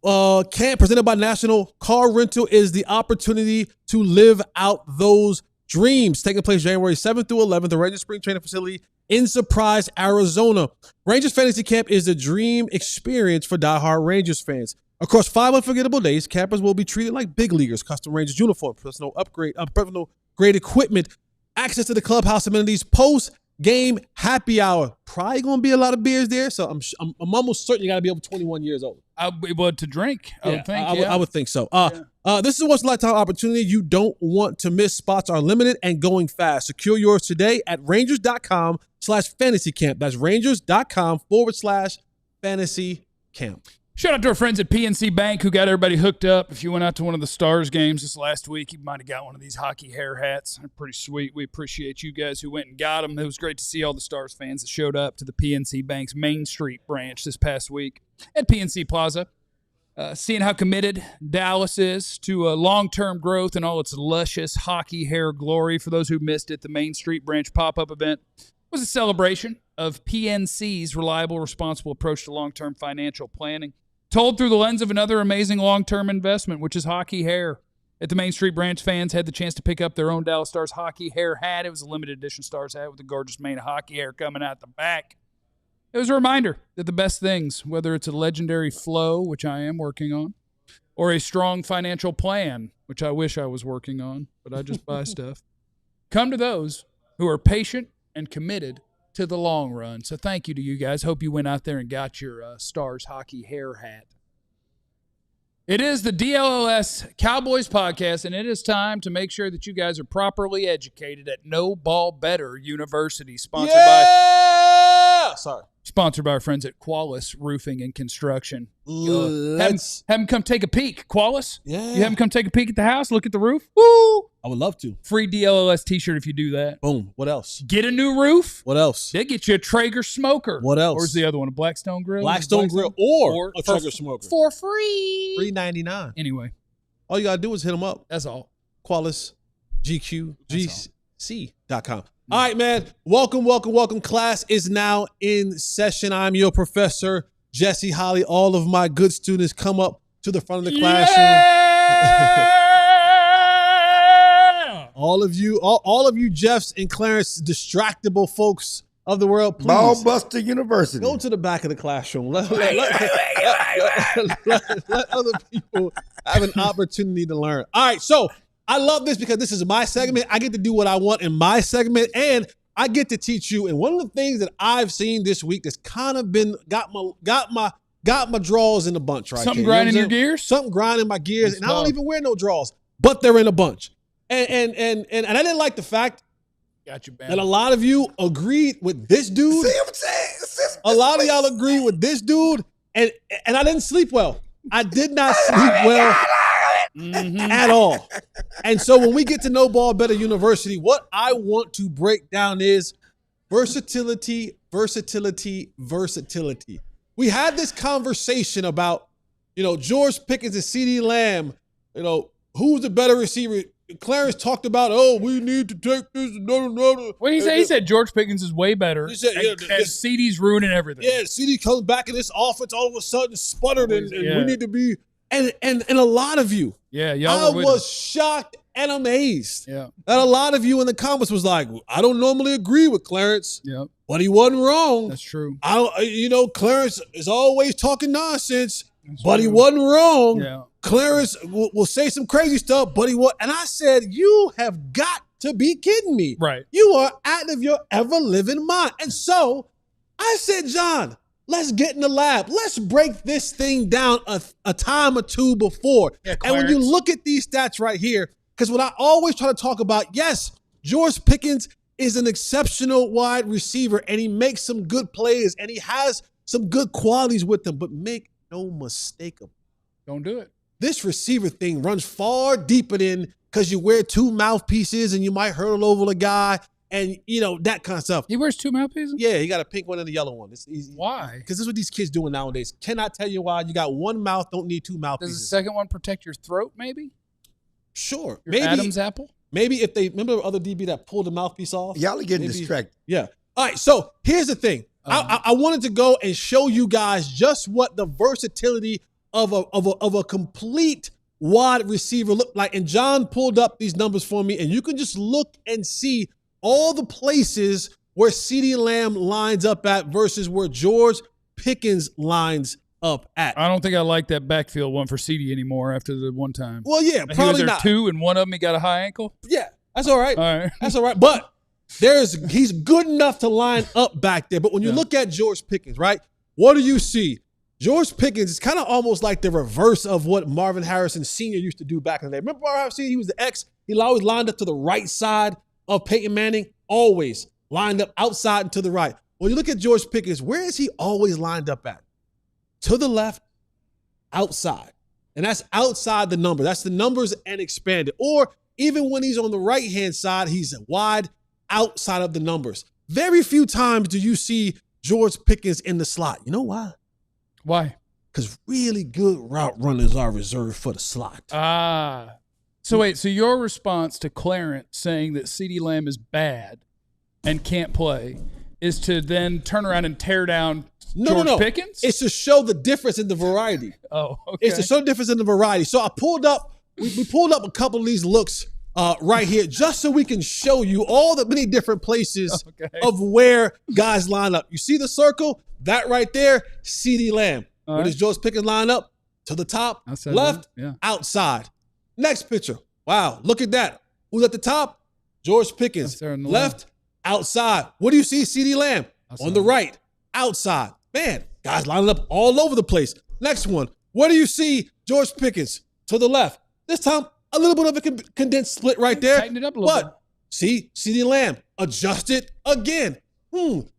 Camp presented by National Car Rental is the opportunity to live out those dreams. Taking place January 7th through 11th, the Rangers Spring Training Facility in Surprise, Arizona. Rangers Fantasy Camp is the dream experience for diehard Rangers fans. Across 5 unforgettable days, campers will be treated like big leaguers. Custom Rangers uniform, personal grade equipment, access to the clubhouse amenities, post-game happy hour. Probably going to be a lot of beers there, so I'm almost certain you got to be over 21 years old. To drink, I would think. I would think so. This is a once-in-a-lifetime opportunity you don't want to miss. Spots are limited and going fast. Secure yours today at rangers.com/fantasycamp. That's rangers.com/fantasycamp. Shout out to our friends at PNC Bank who got everybody hooked up. If you went out to one of the Stars games this last week, you might have got one of these hockey hair hats. They're pretty sweet. We appreciate you guys who went and got them. It was great to see all the Stars fans that showed up to the PNC Bank's Main Street branch this past week at PNC Plaza. Seeing how committed Dallas is to long-term growth and all its luscious hockey hair glory. For those who missed it, the Main Street branch pop-up event was a celebration of PNC's reliable, responsible approach to long-term financial planning, told through the lens of another amazing long-term investment, which is hockey hair. At the Main Street branch, fans had the chance to pick up their own Dallas Stars hockey hair hat. It was a limited edition Stars hat with a gorgeous mane of hockey hair coming out the back. It was a reminder that the best things, whether it's a legendary flow, which I am working on, or a strong financial plan, which I wish I was working on, but I just buy stuff, come to those who are patient and committed to the long run. So thank you to you guys. Hope you went out there and got your Stars hockey hair hat. It is the DLLS Cowboys podcast, and it is time to make sure that you guys are properly educated at No Ball Better University, sponsored by our friends at Qualis Roofing and Construction. Have them come take a peek. Qualis? Yeah. You have them come take a peek at the house, look at the roof? Woo! I would love to. Free DLLS t-shirt if you do that. Boom. What else? Get a new roof. What else? They get you a Traeger smoker. What else? Or is the other one a Blackstone grill? Blackstone grill or a Traeger smoker. For free. $3.99. Anyway, All you got to do is hit them up. That's all. Qualis, GQGC.com. All right, man. Welcome. Class is now in session. I'm your professor, Jesse Holly. All of my good students come up to the front of the classroom. Yeah! All of you Jeffs and Clarence, distractible folks of the world, please. Ballbuster University. Go to the back of the classroom. Let other people have an opportunity to learn. All right, so I love this because this is my segment. I get to do what I want in my segment, and I get to teach you. And one of the things that I've seen this week that's kind of been got my draws in a bunch right Something there. grinding your gears? Something grinding my gears, It's and I don't tough. even wear no draws, but they're in a bunch. And I didn't like the fact Got you, that man. a lot of you agreed with this dude. See what I'm saying? A lot of y'all agree with this dude, and I didn't sleep well. I did not sleep well at all. And so when we get to No Ball Better University, what I want to break down is versatility. We had this conversation about, George Pickens and CeeDee Lamb, who's the better receiver? Clarence talked about, we need to take this. No. What did he say? He said George Pickens is way better. He said, and CeeDee's ruining everything. Yeah, CD comes back in this offense, all of a sudden sputtered, and Yeah. we need to be. And a lot of you, Yeah, y'all I were with was shocked and amazed him. that a lot of you in the comments was like, I don't normally agree with Clarence, Yeah, but he wasn't wrong. that's true. Clarence is always talking nonsense, That's but he true. wasn't wrong. Yeah. Clarence will say some crazy stuff, but he was. And I said, you have got to be kidding me. Right. You are out of your ever-living mind. And so I said, John, let's get in the lab. Let's break this thing down a time or two before. Yeah, and when you Clarence. look at these stats right here, because what I always try to talk about, yes, George Pickens is an exceptional wide receiver, and he makes some good plays, and he has some good qualities with him, but make no mistake of it. Don't do it. This receiver thing runs far deeper than because you wear two mouthpieces and you might hurdle over a guy and, that kind of stuff. He wears two mouthpieces? Yeah, he got a pink one and a yellow one. It's easy. Why? Because this is what these kids doing nowadays. Cannot tell you why. You got one mouth, don't need two Does mouthpieces. the second one protect your throat, maybe? Sure. Your Adam's apple? Maybe if they remember the other DB that pulled the mouthpiece off. Y'all are getting Maybe- distracted. Yeah. All right. So here's the thing. I wanted to go and show you guys just what the versatility of a complete wide receiver look like. And John pulled up these numbers for me, and you can just look and see all the places where CeeDee Lamb lines up at versus where George Pickens lines up at. I don't think I like that backfield one for CD anymore after the one time. Well, yeah, He was probably there not. two, and one of them he got a high ankle. Yeah, that's all right. All right. That's all right. But he's good enough to line up back there. But when you look at George Pickens, right, what do you see? George Pickens is kind of almost like the reverse of what Marvin Harrison Sr. used to do back in the day. Remember Marvin Harrison Sr.? He was the X. He always lined up to the right side of Peyton Manning, always lined up outside and to the right. When you look at George Pickens, where is he always lined up at? To the left, outside. And that's outside the number. That's the numbers and expanded. Or even when he's on the right-hand side, he's wide outside of the numbers. Very few times do you see George Pickens in the slot. You know why? Why? Because really good route runners are reserved for the slot. So wait, so your response to Clarence saying that CeeDee Lamb is bad and can't play is to then turn around and tear down George Pickens? It's to show the difference in the variety. Oh, okay. It's to show the difference in the variety. So I pulled up, we pulled up a couple of these looks right here just so we can show you all the many different places of where guys line up. You see the circle? That right there, CeeDee Lamb. Where does George Pickens line up? To the top, Outside left, yeah. outside. Next picture. Wow, look at that. Who's at the top? George Pickens. That's there on the Left, outside. What do you see? CeeDee Lamb. Outside. On the right, outside. Man, guys lining up all over the place. Next one. What do you see? George Pickens. To the left. This time, a little bit of a condensed split right there. Tighten it up a little bit. See, CeeDee Lamb. Adjust it again.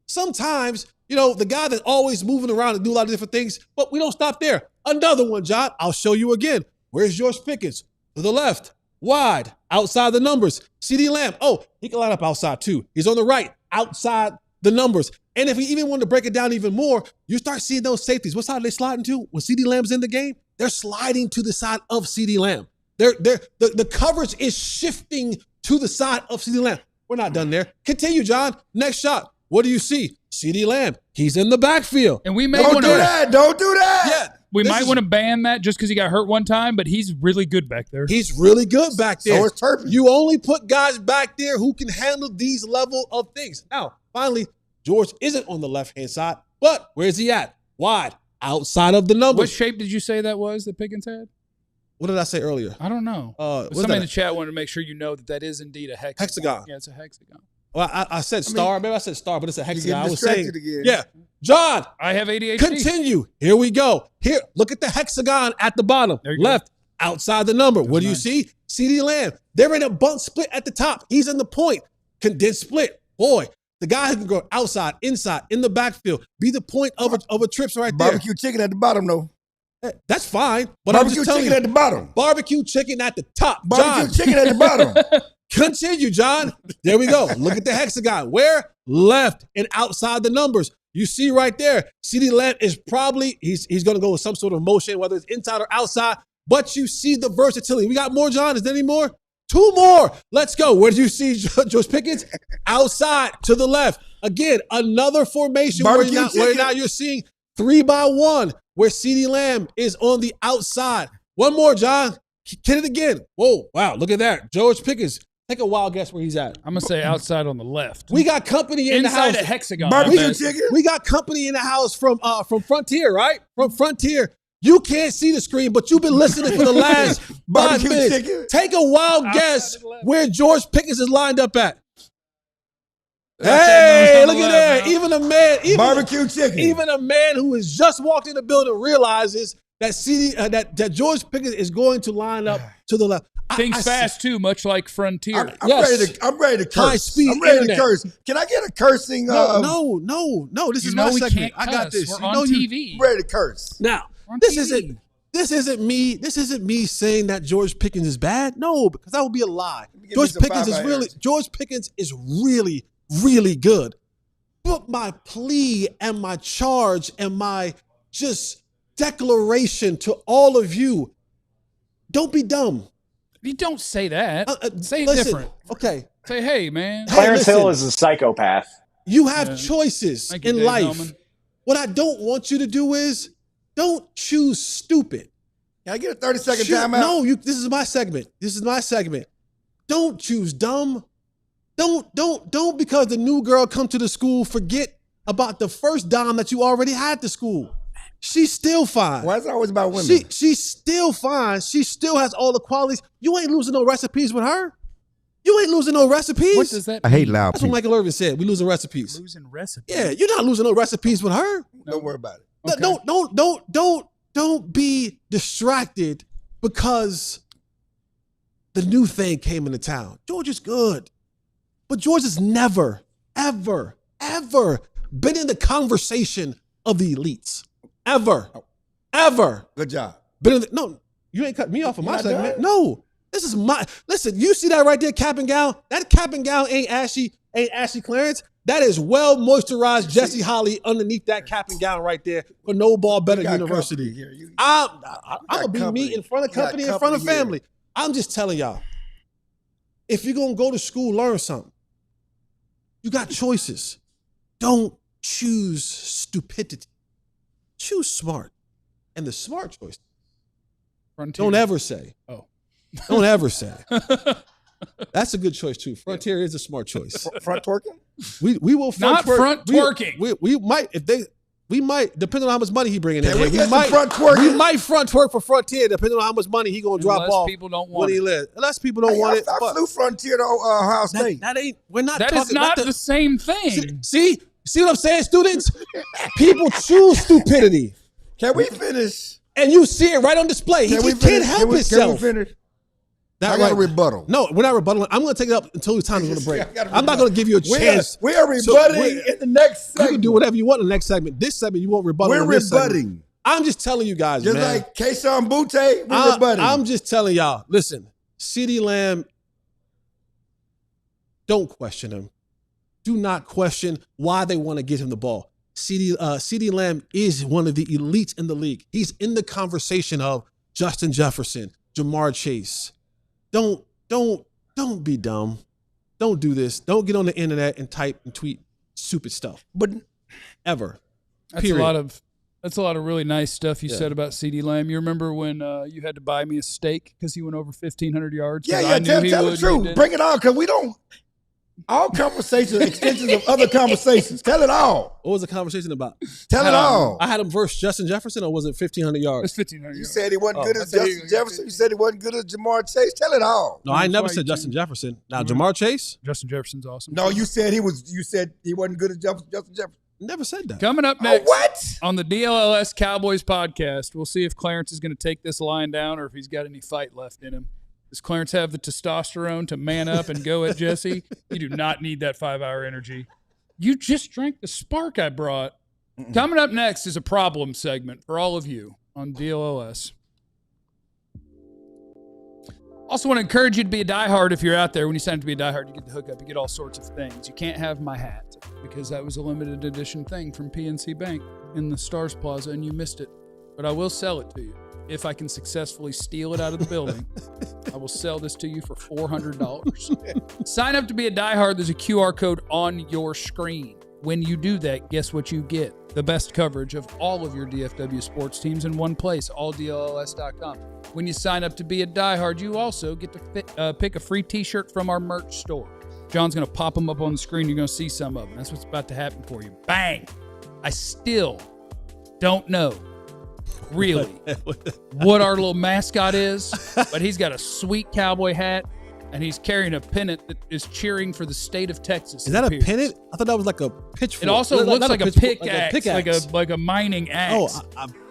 Sometimes, the guy that's always moving around and do a lot of different things, but we don't stop there. Another one, John. I'll show you again. Where's George Pickens? To the left. Wide. Outside the numbers. CeeDee Lamb. Oh, he can line up outside too. He's on the right. Outside the numbers. And if we even want to break it down even more, you start seeing those safeties. What side are they sliding to? When CeeDee Lamb's in the game, they're sliding to the side of CeeDee Lamb. The coverage is shifting to the side of CeeDee Lamb. We're not done there. Continue, John. Next shot. What do you see? CeeDee Lamb. He's in the backfield. And we may Don't want do to that. Don't do that. Yeah. we might want to ban that just because he got hurt one time, but he's really good back there. He's really good back there. So is Turpin. You only put guys back there who can handle these level of things. Now, finally, George isn't on the left-hand side, but where's he at? Wide. Outside of the numbers. What shape did you say that was that Pickens had? What did I say earlier? I don't know. Somebody in the chat wanted to make sure you know that is indeed a hexagon. Hexagon. Yeah, it's a hexagon. Well, I said star. Maybe I said star, but it's a hexagon. I was saying, again. yeah. John, I have ADHD. continue. Here we go. Here, look at the hexagon at the bottom. There you Left, outside the number. What do you see? CeeDee Lamb. They're in a bunt split at the top. He's in the point. Condensed split. Boy, the guy who can go outside, inside, in the backfield, be the point of a trips right there. Barbecue chicken at the bottom, though. That's fine. But Barbecue I'm just telling chicken you, at the bottom. barbecue chicken at the top. Barbecue John, chicken at the bottom. continue, John. There we go. Look at the hexagon. Where? Left and outside the numbers. You see right there, CeeDee Lamb is probably, he's going to go with some sort of motion, whether it's inside or outside, but you see the versatility. We got more, John? Is there any more? 2 more. Let's go. Where do you see George Pickens? Outside to the left. Again, another formation where now you're seeing 3-by-1, where CeeDee Lamb is on the outside. One more, John. Hit it again. Whoa, wow, look at that. George Pickens. Take a wild guess where he's at. I'm going to say outside on the left. We got company in the house. Inside a hexagon. Barbecue chicken. We got company in the house from Frontier, right? From Frontier. You can't see the screen, but you've been listening for the last 5 Barbecue minutes. chicken. Take a wild guess where George Pickens is lined up at. That's Hey, on the look at left, that. Even a man, Barbecue chicken. even a man who has just walked in the building realizes that that George Pickens is going to line up to the left. Thinks fast, too, much like Frontier. I'm ready to curse. High speed I'm ready internet. to curse. Can I get a cursing? No. This is my we segment. can't I got cuss. this. We're You on know you- TV. I'm ready to curse. Now, on this TV. isn't me. This isn't me saying that George Pickens is bad. No, because that would be a lie. me George some Pickens is really, really good. But my plea and my charge and my just declaration to all of you: don't be dumb. You don't say that. Say it listen, different. Okay. Say, hey, man. Hey, Clarence Hill listen. is a psychopath. You have choices Thank you, in Dave life. Hellman. What I don't want you to do is don't choose stupid. Can I get a 30-second Choose- timeout? No, this is my segment. Don't choose dumb. Don't because the new girl come to the school forget about the first dom that you already had to school. She's still fine. Why is it always about women? She's still fine. She still has all the qualities. You ain't losing no recipes with her. You ain't losing no recipes. What does that I mean? hate loud That's what people. Michael Irvin said. We losing recipes. Losing recipes. Yeah, you're not losing no recipes with her. Don't worry about it. Okay. Don't be distracted because the new thing came into town. George is good, but George has never, ever been in the conversation of the elites. Ever. Good job. Been in no, you ain't cut me off of my You're not segment. done? No, this is my. Listen, you see that right there, cap and gown? That cap and gown ain't Ashley Clarence. That is well moisturized Jesse Holly underneath that cap and gown right there for No Ball Better You got University. company here. You I'm got gonna be company. me in front of You got company, in front of company here. family. I'm just telling y'all, if you're gonna go to school, learn something. You got choices. Don't choose stupidity. Choose smart. And the smart choice. Frontier. Don't ever say. Oh. Don't ever say. That's a good choice too. Frontier is a smart choice. front twerking? We will Not front twerking. We might depending on how much money he bringing in. Can we get some might front twerking? We might front twerk for Frontier depending on how much money he gonna drop Unless off. people don't when want he it. lives. Unless people don't want it. I but flew Frontier to Ohio State. that ain't. We're not. That talking, is not the- the same thing. See what I'm saying, students? People choose stupidity, Can we finish? and you see it right on display. He Can we just can't finish? help Can we himself. finish? That I got a right. rebuttal. No, we're not rebuttaling. I'm going to take it up until it's time to go to break. I got a I'm not going to give you a chance. We are So rebutting we're- in the next You segment. can do whatever you want in the next segment. This segment, you won't rebuttal. We're in this segment. rebutting. I'm just telling you guys, Just man. like Kayshawn Butte, we're rebutting. I'm just telling y'all. Listen, CeeDee Lamb, don't question him. Do not question why they want to get him the ball. CeeDee Lamb is one of the elites in the league. He's in the conversation of Justin Jefferson, Jamar Chase. Don't be dumb. Don't do this. Don't get on the internet and type and tweet stupid stuff. But ever. That's Period. That's a lot of really nice stuff you said about CeeDee Lamb. You remember when you had to buy me a steak because he went over 1,500 yards? Yeah, tell the truth. Bring it on, because we don't. All conversations are extensions of other conversations. Tell it all. What was the conversation about? Tell it all. I had him versus Justin Jefferson, or was it 1,500 yards? It's 1,500 yards. You said he wasn't good as Justin Jefferson. You said he wasn't good as Jamar Chase. Tell it all. No, I never said Justin Jefferson. Now, Jamar Chase? Justin Jefferson's awesome. No, you said he was. You said he wasn't good as Justin Jefferson. Never said that. Coming up next what? on the DLLS Cowboys podcast, we'll see if Clarence is going to take this line down or if he's got any fight left in him. Does Clarence have the testosterone to man up and go at Jesse? You do not need that 5-hour energy. You just drank the spark I brought. Coming up next is a problem segment for all of you on DLLS. Also want to encourage you to be a diehard if you're out there. When you sign up to be a diehard, you get the hookup. You get all sorts of things. You can't have my hat because that was a limited edition thing from PNC Bank in the Stars Plaza, and you missed it. But I will sell it to you. If I can successfully steal it out of the building, I will sell this to you for $400. Sign up to be a diehard. There's a QR code on your screen. When you do that, guess what you get? The best coverage of all of your DFW sports teams in one place, alldlls.com. When you sign up to be a diehard, you also get to pick a free T-shirt from our merch store. John's going to pop them up on the screen. You're going to see some of them. That's what's about to happen for you. Bang! I still don't know really what our little mascot is, but he's got a sweet cowboy hat, and he's carrying a pennant that is cheering for the state of Texas. Is that a pennant? I thought that was like a pitchfork. It also looks like a pickaxe, like a mining axe.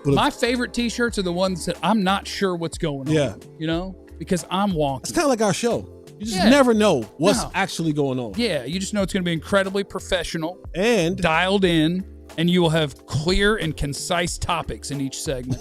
My favorite T-shirts are the ones that I'm not sure what's going on. Yeah. You know, because I'm wonky. It's kind of like our show. You just never know what's actually going on. Yeah, you just know it's going to be incredibly professional and dialed in. And you will have clear and concise topics in each segment.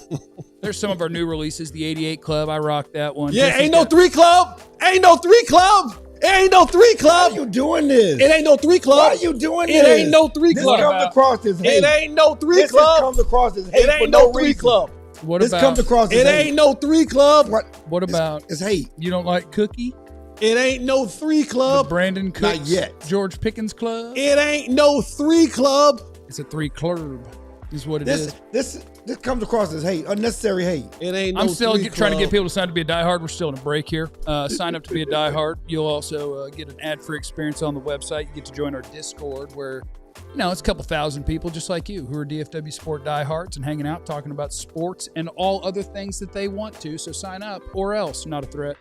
There's some of our new releases. The 88 Club, I rocked that one. Yeah, ain't no 3 Club. Ain't no 3 Club. Ain't no 3 Club. Why are you doing this? It ain't no 3 Club. Why are you doing this? It ain't no 3 Club. This comes across as hate. It ain't no 3 Club. This comes across as hate. It ain't no 3 Club. What this about? Comes across as it hate. ain't no 3 Club. What about? It's hate. You don't like Cookie? It ain't no 3 Club. The Brandon Cooks, Not yet. George Pickens Club? It ain't no 3 Club. It's a 3 club. Is what it is. This comes across as hate, unnecessary hate. It ain't no I'm still 3 trying to get Club. people to sign up to be a diehard. We're still in a break here. Sign up to be a diehard. You'll also get an ad-free experience on the website. You get to join our Discord where, you know, it's a couple thousand people just like you who are DFW Sport diehards and hanging out talking about sports and all other things that they want to. So sign up or else. Not a threat.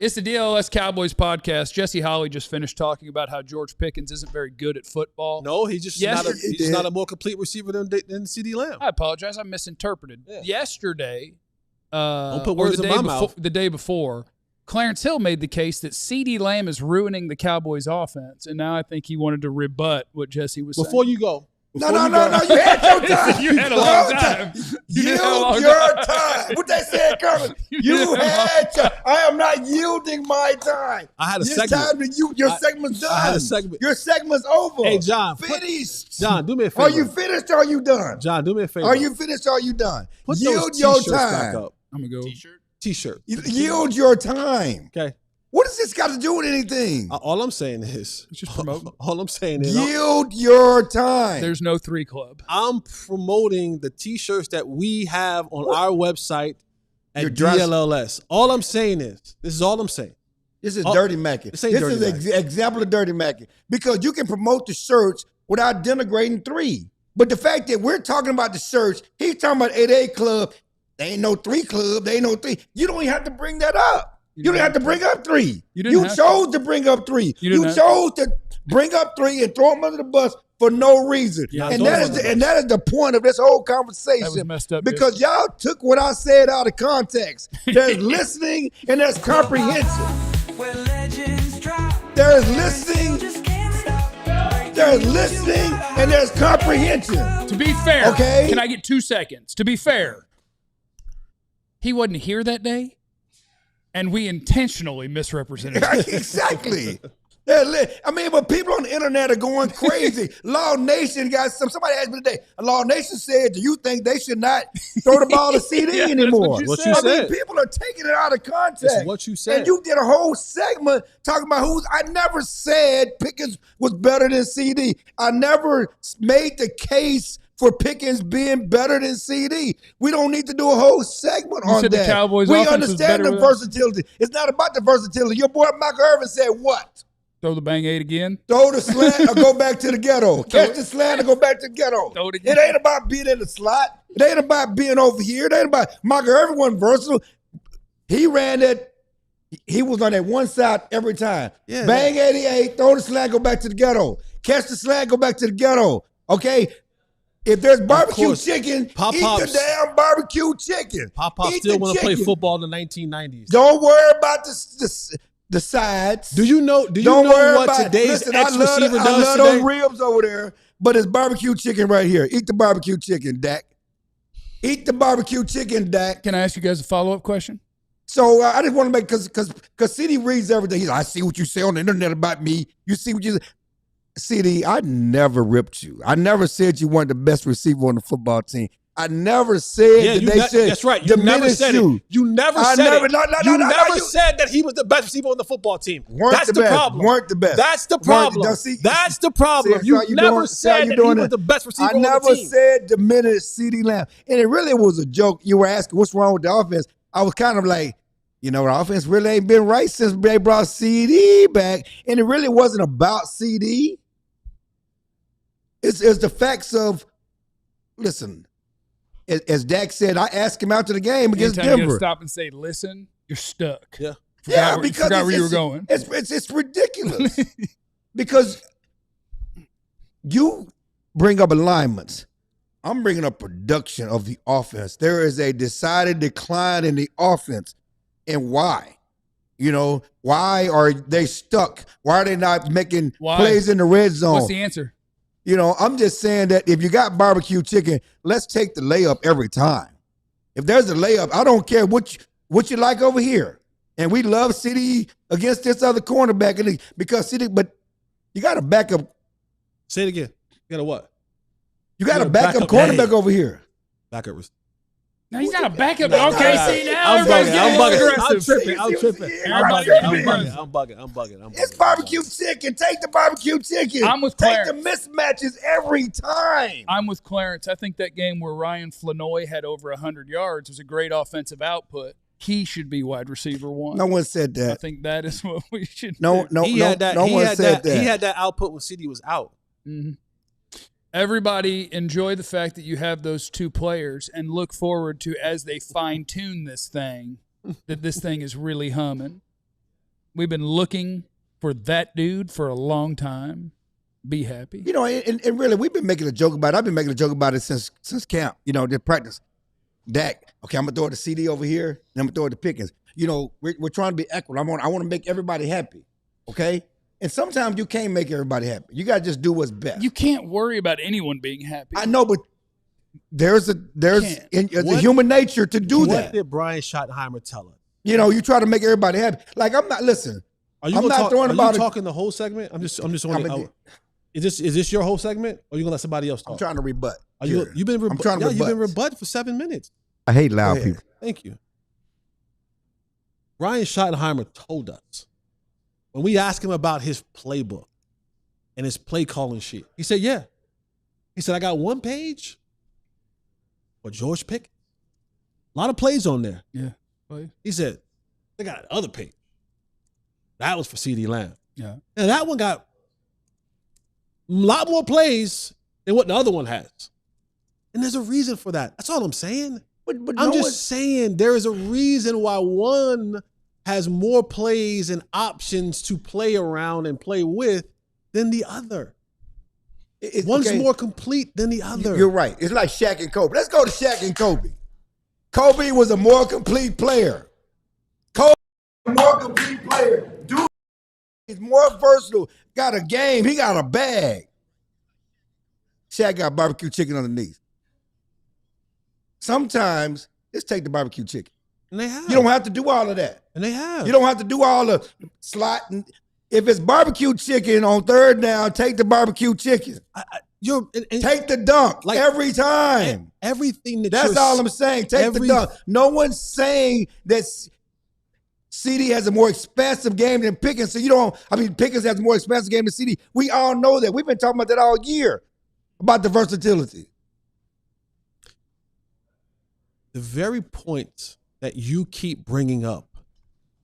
It's the DLLS Cowboys podcast. Jesse Holley just finished talking about how George Pickens isn't very good at football. No, he's just not a more complete receiver than CeeDee Lamb. I apologize. I misinterpreted. Yeah. Yesterday, don't put words in my mouth. The day before, Clarence Hill made the case that CeeDee Lamb is ruining the Cowboys offense, and now I think he wanted to rebut what Jesse was saying. Before you go. No. You had your time. You had a long time. Yield your time. What they said, Colonel? You had your. I am not yielding my time. I had a it's segment. Time to your segment's done. I had a segment. Your segment's over. Hey, John. Finished. John, do me a favor. Are you finished or are you done? John, do me a favor. Are you finished or are you done? Put Yield those your t-shirts time. back up. I'm going to go. T-shirt. Yield your time. Okay. What does this got to do with anything? All I'm saying is, It's just promoting. all I'm saying is, Yield your time. There's no 3 club. I'm promoting the T-shirts that we have on our website at Your dress- DLLS. All I'm saying is, this is all I'm saying. This is dirty macking. This This ain't dirty is an example of dirty macking because you can promote the shirts without denigrating 3. But the fact that we're talking about the shirts, he's talking about 88 Club. There ain't no 3 Club. There ain't no 3. You don't even have to bring that up. You don't have to bring up 3. You chose to bring up 3. You chose to bring up 3 and throw them under the bus for no reason. Yeah, and that is the point of this whole conversation. That was messed up. Because y'all took what I said out of context. There's listening and there's comprehension. There's listening. There's listening and there's comprehension. To be fair, okay? Can I get 2 seconds? To be fair, he wasn't here that day, and we intentionally misrepresented him. Exactly. I mean, but people on the internet are going crazy. Law Nation got somebody asked me today. Law Nation said, do you think they should not throw the ball to CD Yeah, anymore? that's what you said. I mean, people are taking it out of context. That's what you said. And you did a whole segment talking about I never said Pickens was better than CD. I never made the case for Pickens being better than CD. We don't need to do a whole segment on said that. the Cowboys we offense was understand better the with that? versatility. It's not about the versatility. Your boy Michael Irvin said what? Throw the bang 8 again. Throw the slant or go back to the ghetto. Catch the slant or go back to the ghetto. Throw it again. It ain't about being in the slot. It ain't about being over here. It ain't about Michael Irvin wasn't versatile. He ran that. He was on that one side every time. Yeah, Bang 88, throw the slant, go back to the ghetto. Catch the slant, go back to the ghetto. Okay? If there's barbecue chicken, eat the damn barbecue chicken. Pop still want to play football in the 1990s. Don't worry about the sides. Do you know what today's X receiver does I love today? those ribs over there, but it's barbecue chicken right here. Eat the barbecue chicken, Dak. Eat the barbecue chicken, Dak. Can I ask you guys a follow-up question? So I just want to make, because CD reads everything. He's like, I see what you say on the internet about me. You see what you say. CD, I never ripped you. I never said you weren't the best receiver on the football team. I never said that they should that's right. You never said it. You never said it. You never said that he was the best receiver on the football team. That's the problem. Weren't the best. That's the problem. That's the problem. You never said that he was the best receiver on the team. I never said diminish CD Lamb. And it really was a joke. You were asking what's wrong with the offense. I was kind of like, you know, the offense really ain't been right since they brought CD back. And it really wasn't about CD. It's the facts of, listen, as Dak said, I asked him after the game against Anytime Denver. You stop and say, listen, you're stuck. Yeah. Because forgot where you were going. It's ridiculous. Because you bring up alignments. I'm bringing up production of the offense. There is a decided decline in the offense. And why? You know, why are they stuck? Why are they not making plays in the red zone? What's the answer? You know, I'm just saying that if you got barbecue chicken, let's take the layup every time. If there's a layup, I don't care what you like over here. And we love CD against this other cornerback because CD, but you got a backup. Say it again. You got a what? You got a backup cornerback over here. Backup. No, he's not a backup. Okay, see now I'm tripping. I'm bugging. It's barbecue chicken. Take the barbecue chicken. I'm with Take Clarence. the mismatches every time. I'm with Clarence. I think that game where Ryan Flanoy had over 100 yards was a great offensive output. He should be wide receiver one. No one said that. I think that is what we should No do. one said that. He had that output when CD was out. Mm-hmm. Everybody enjoy the fact that you have those two players and look forward to, as they fine-tune this thing, that this thing is really humming. We've been looking for that dude for a long time. Be happy. You know, and really, we've been making a joke about it. I've been making a joke about it since camp, you know, the practice. Dak, okay, I'm going to throw it to CD over here, and I'm going to throw it to Pickens. You know, we're trying to be equitable. I want to make everybody happy, okay? And sometimes you can't make everybody happy. You got to just do what's best. You can't worry about anyone being happy. I know, but there's a human nature to do that. What did Brian Schottenheimer tell us? You know, you try to make everybody happy. Like, I'm not, listen. Are you talking the whole segment? I'm just wondering. Is this your whole segment, or are you gonna let somebody else talk? I'm trying to rebut. You've been rebut for 7 minutes. I hate loud people. Thank you. Brian Schottenheimer told us when we asked him about his playbook and his play calling sheet, he said, yeah. He said, I got one page for George Pickens. A lot of plays on there. Yeah. He said, they got another page. That was for CD Lamb. Yeah. And that one got a lot more plays than what the other one has. And there's a reason for that. That's all I'm saying. But I'm just saying there is a reason why one has more plays and options to play around and play with than the other. One's more complete than the other. You're right. It's like Shaq and Kobe. Let's go to Shaq and Kobe. Kobe was a more complete player. Kobe was a more complete player. Dude is more versatile. Got a game. He got a bag. Shaq got barbecue chicken underneath. Sometimes, just take the barbecue chicken. And they have. You don't have to do all of that. And they have. You don't have to do all the slot. And If it's barbecue chicken on third down, take the barbecue chicken. Take the dunk every time. Everything that's all I'm saying. Take the dunk. No one's saying that CD has a more expensive game than Pickens. So Pickens has a more expensive game than CD. We all know that. We've been talking about that all year, about the versatility. The very point that you keep bringing up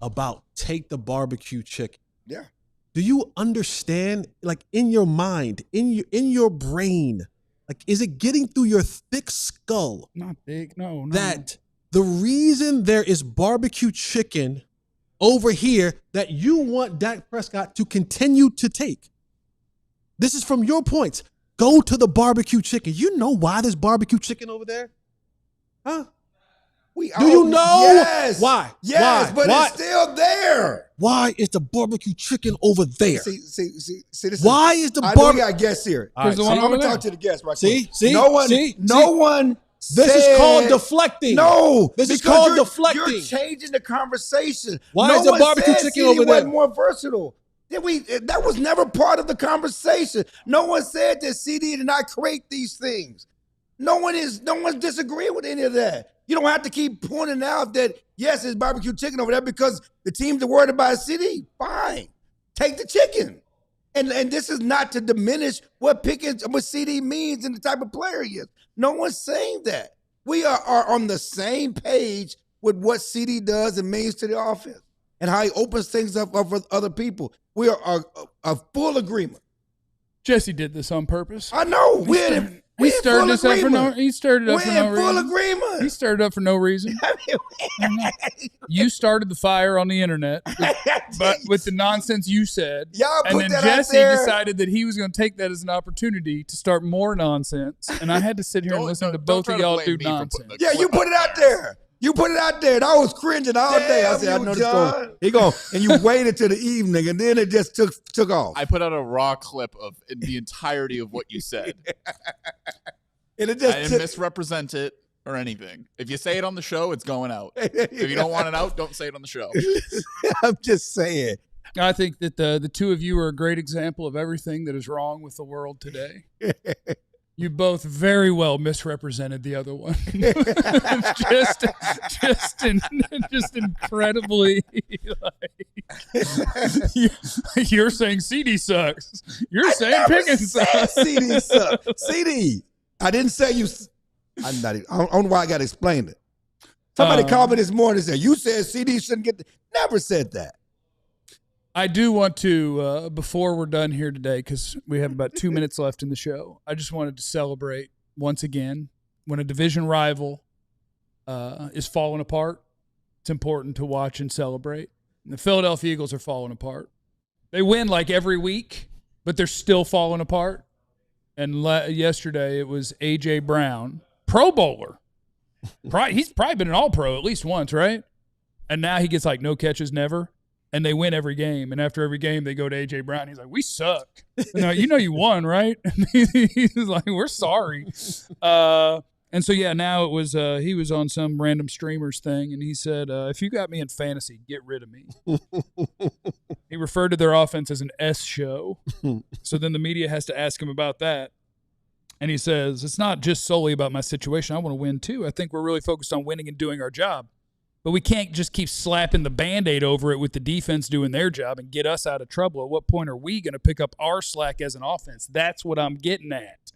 about take the barbecue chicken. Yeah. Do you understand, like in your mind, in your brain, like is it getting through your thick skull? Not big, no. That the reason there is barbecue chicken over here that you want Dak Prescott to continue to take. This is from your points. Go to the barbecue chicken. You know why there's barbecue chicken over there? Huh? Do you know? Yes. Why? Yes, why? but why? It's still there. Why is the barbecue chicken over there? See, this why is the barbecue? I know we got guests here. Right, I'm going to talk to the guests right quick. See? No one This is called deflecting. No. This is called deflecting. You're changing the conversation. Why is the barbecue chicken over there? More versatile. That was never part of the conversation. No one said that CD did not create these things. No one's disagreeing with any of that. You don't have to keep pointing out that, yes, it's barbecue chicken over there because the teams are worried about CD. Fine. Take the chicken. And this is not to diminish what CD means and the type of player he is. No one's saying that. We are on the same page with what CD does and means to the offense and how he opens things up for other people. We are a full agreement. Jesse did this on purpose. I know. He stirred this up for no reason. He stirred it up for no reason. We're in full agreement. He stirred it up for no reason. You started the fire on the internet with the nonsense you said. Y'all and put then that Jesse out there. decided that he was going to take that as an opportunity to start more nonsense. And I had to sit here and listen to both of y'all do nonsense. Yeah, you put it out there. You put it out there. And I was cringing all day. I said, I know this going. And you waited till the evening, and then it just took off. I put out a raw clip of the entirety of what you said. And it just I didn't misrepresent it or anything. If you say it on the show, it's going out. If you don't want it out, don't say it on the show. I'm just saying. I think that the two of you are a great example of everything that is wrong with the world today. You both very well misrepresented the other one. just incredibly. You're saying CD sucks. You're saying Pickens sucks. CD sucks. CD. I didn't say you. I don't know why I got to explain it. Somebody called me this morning and said, you said CD shouldn't get Never said that. I do want to, before we're done here today, because we have about 2 minutes left in the show, I just wanted to celebrate once again when a division rival is falling apart. It's important to watch and celebrate. And the Philadelphia Eagles are falling apart. They win like every week, but they're still falling apart. And yesterday it was A.J. Brown, Pro Bowler. He's probably been an All-Pro at least once, right? And now he gets like no catches, never. And they win every game. And after every game, they go to A.J. Brown. He's like, we suck. No, you won, right? And he's like, we're sorry. And so, yeah, now it was he was on some random streamers thing, and he said, if you got me in fantasy, get rid of me. He referred to their offense as an S show. So then the media has to ask him about that. And he says, it's not just solely about my situation. I want to win, too. I think we're really focused on winning and doing our job. But we can't just keep slapping the Band-Aid over it with the defense doing their job and get us out of trouble. At what point are we going to pick up our slack as an offense? That's what I'm getting at.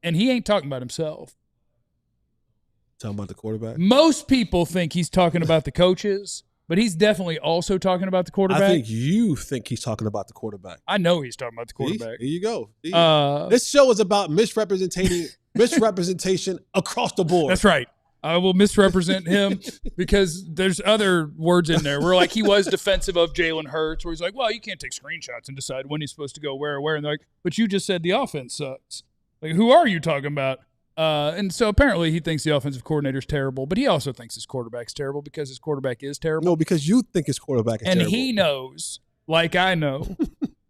And he ain't talking about himself. Talking about the quarterback? Most people think he's talking about the coaches, but he's definitely also talking about the quarterback. I think you think he's talking about the quarterback. I know he's talking about the quarterback. Here you go. This show is about misrepresentation across the board. That's right. I will misrepresent him because there's other words in there where, like, he was defensive of Jalen Hurts, where he's like, well, you can't take screenshots and decide when he's supposed to go where. And they're like, but you just said the offense sucks. Like, who are you talking about? And so apparently he thinks the offensive coordinator is terrible, but he also thinks his quarterback's terrible because his quarterback is terrible. No, because you think his quarterback is terrible. And he knows, like I know,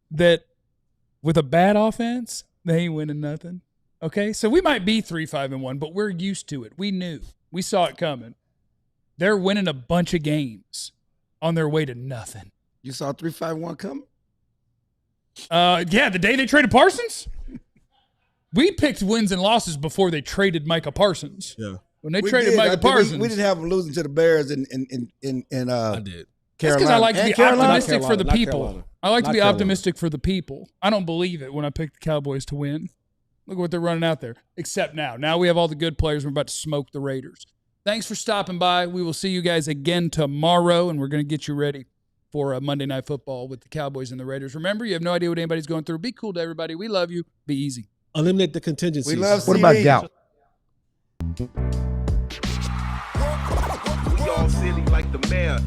that with a bad offense, they ain't winning nothing. Okay? So we might be 3-5-1, but we're used to it. We knew. We saw it coming. They're winning a bunch of games on their way to nothing. You saw 3-5-1 coming? Yeah, the day they traded Parsons. We picked wins and losses before they traded Micah Parsons. Yeah. When they traded Micah Parsons. We didn't have them losing to the Bears in I did. Carolina. That's because I like to be optimistic for the Not people. Carolina. I like to Not be Carolina. optimistic for the people. I don't believe it when I pick the Cowboys to win. Look at what they're running out there. Except now. Now we have all the good players. We're about to smoke the Raiders. Thanks for stopping by. We will see you guys again tomorrow, and we're going to get you ready for Monday Night Football with the Cowboys and the Raiders. Remember, you have no idea what anybody's going through. Be cool to everybody. We love you. Be easy. Eliminate the contingencies. We love What CD. about gout? We all silly like the mayor.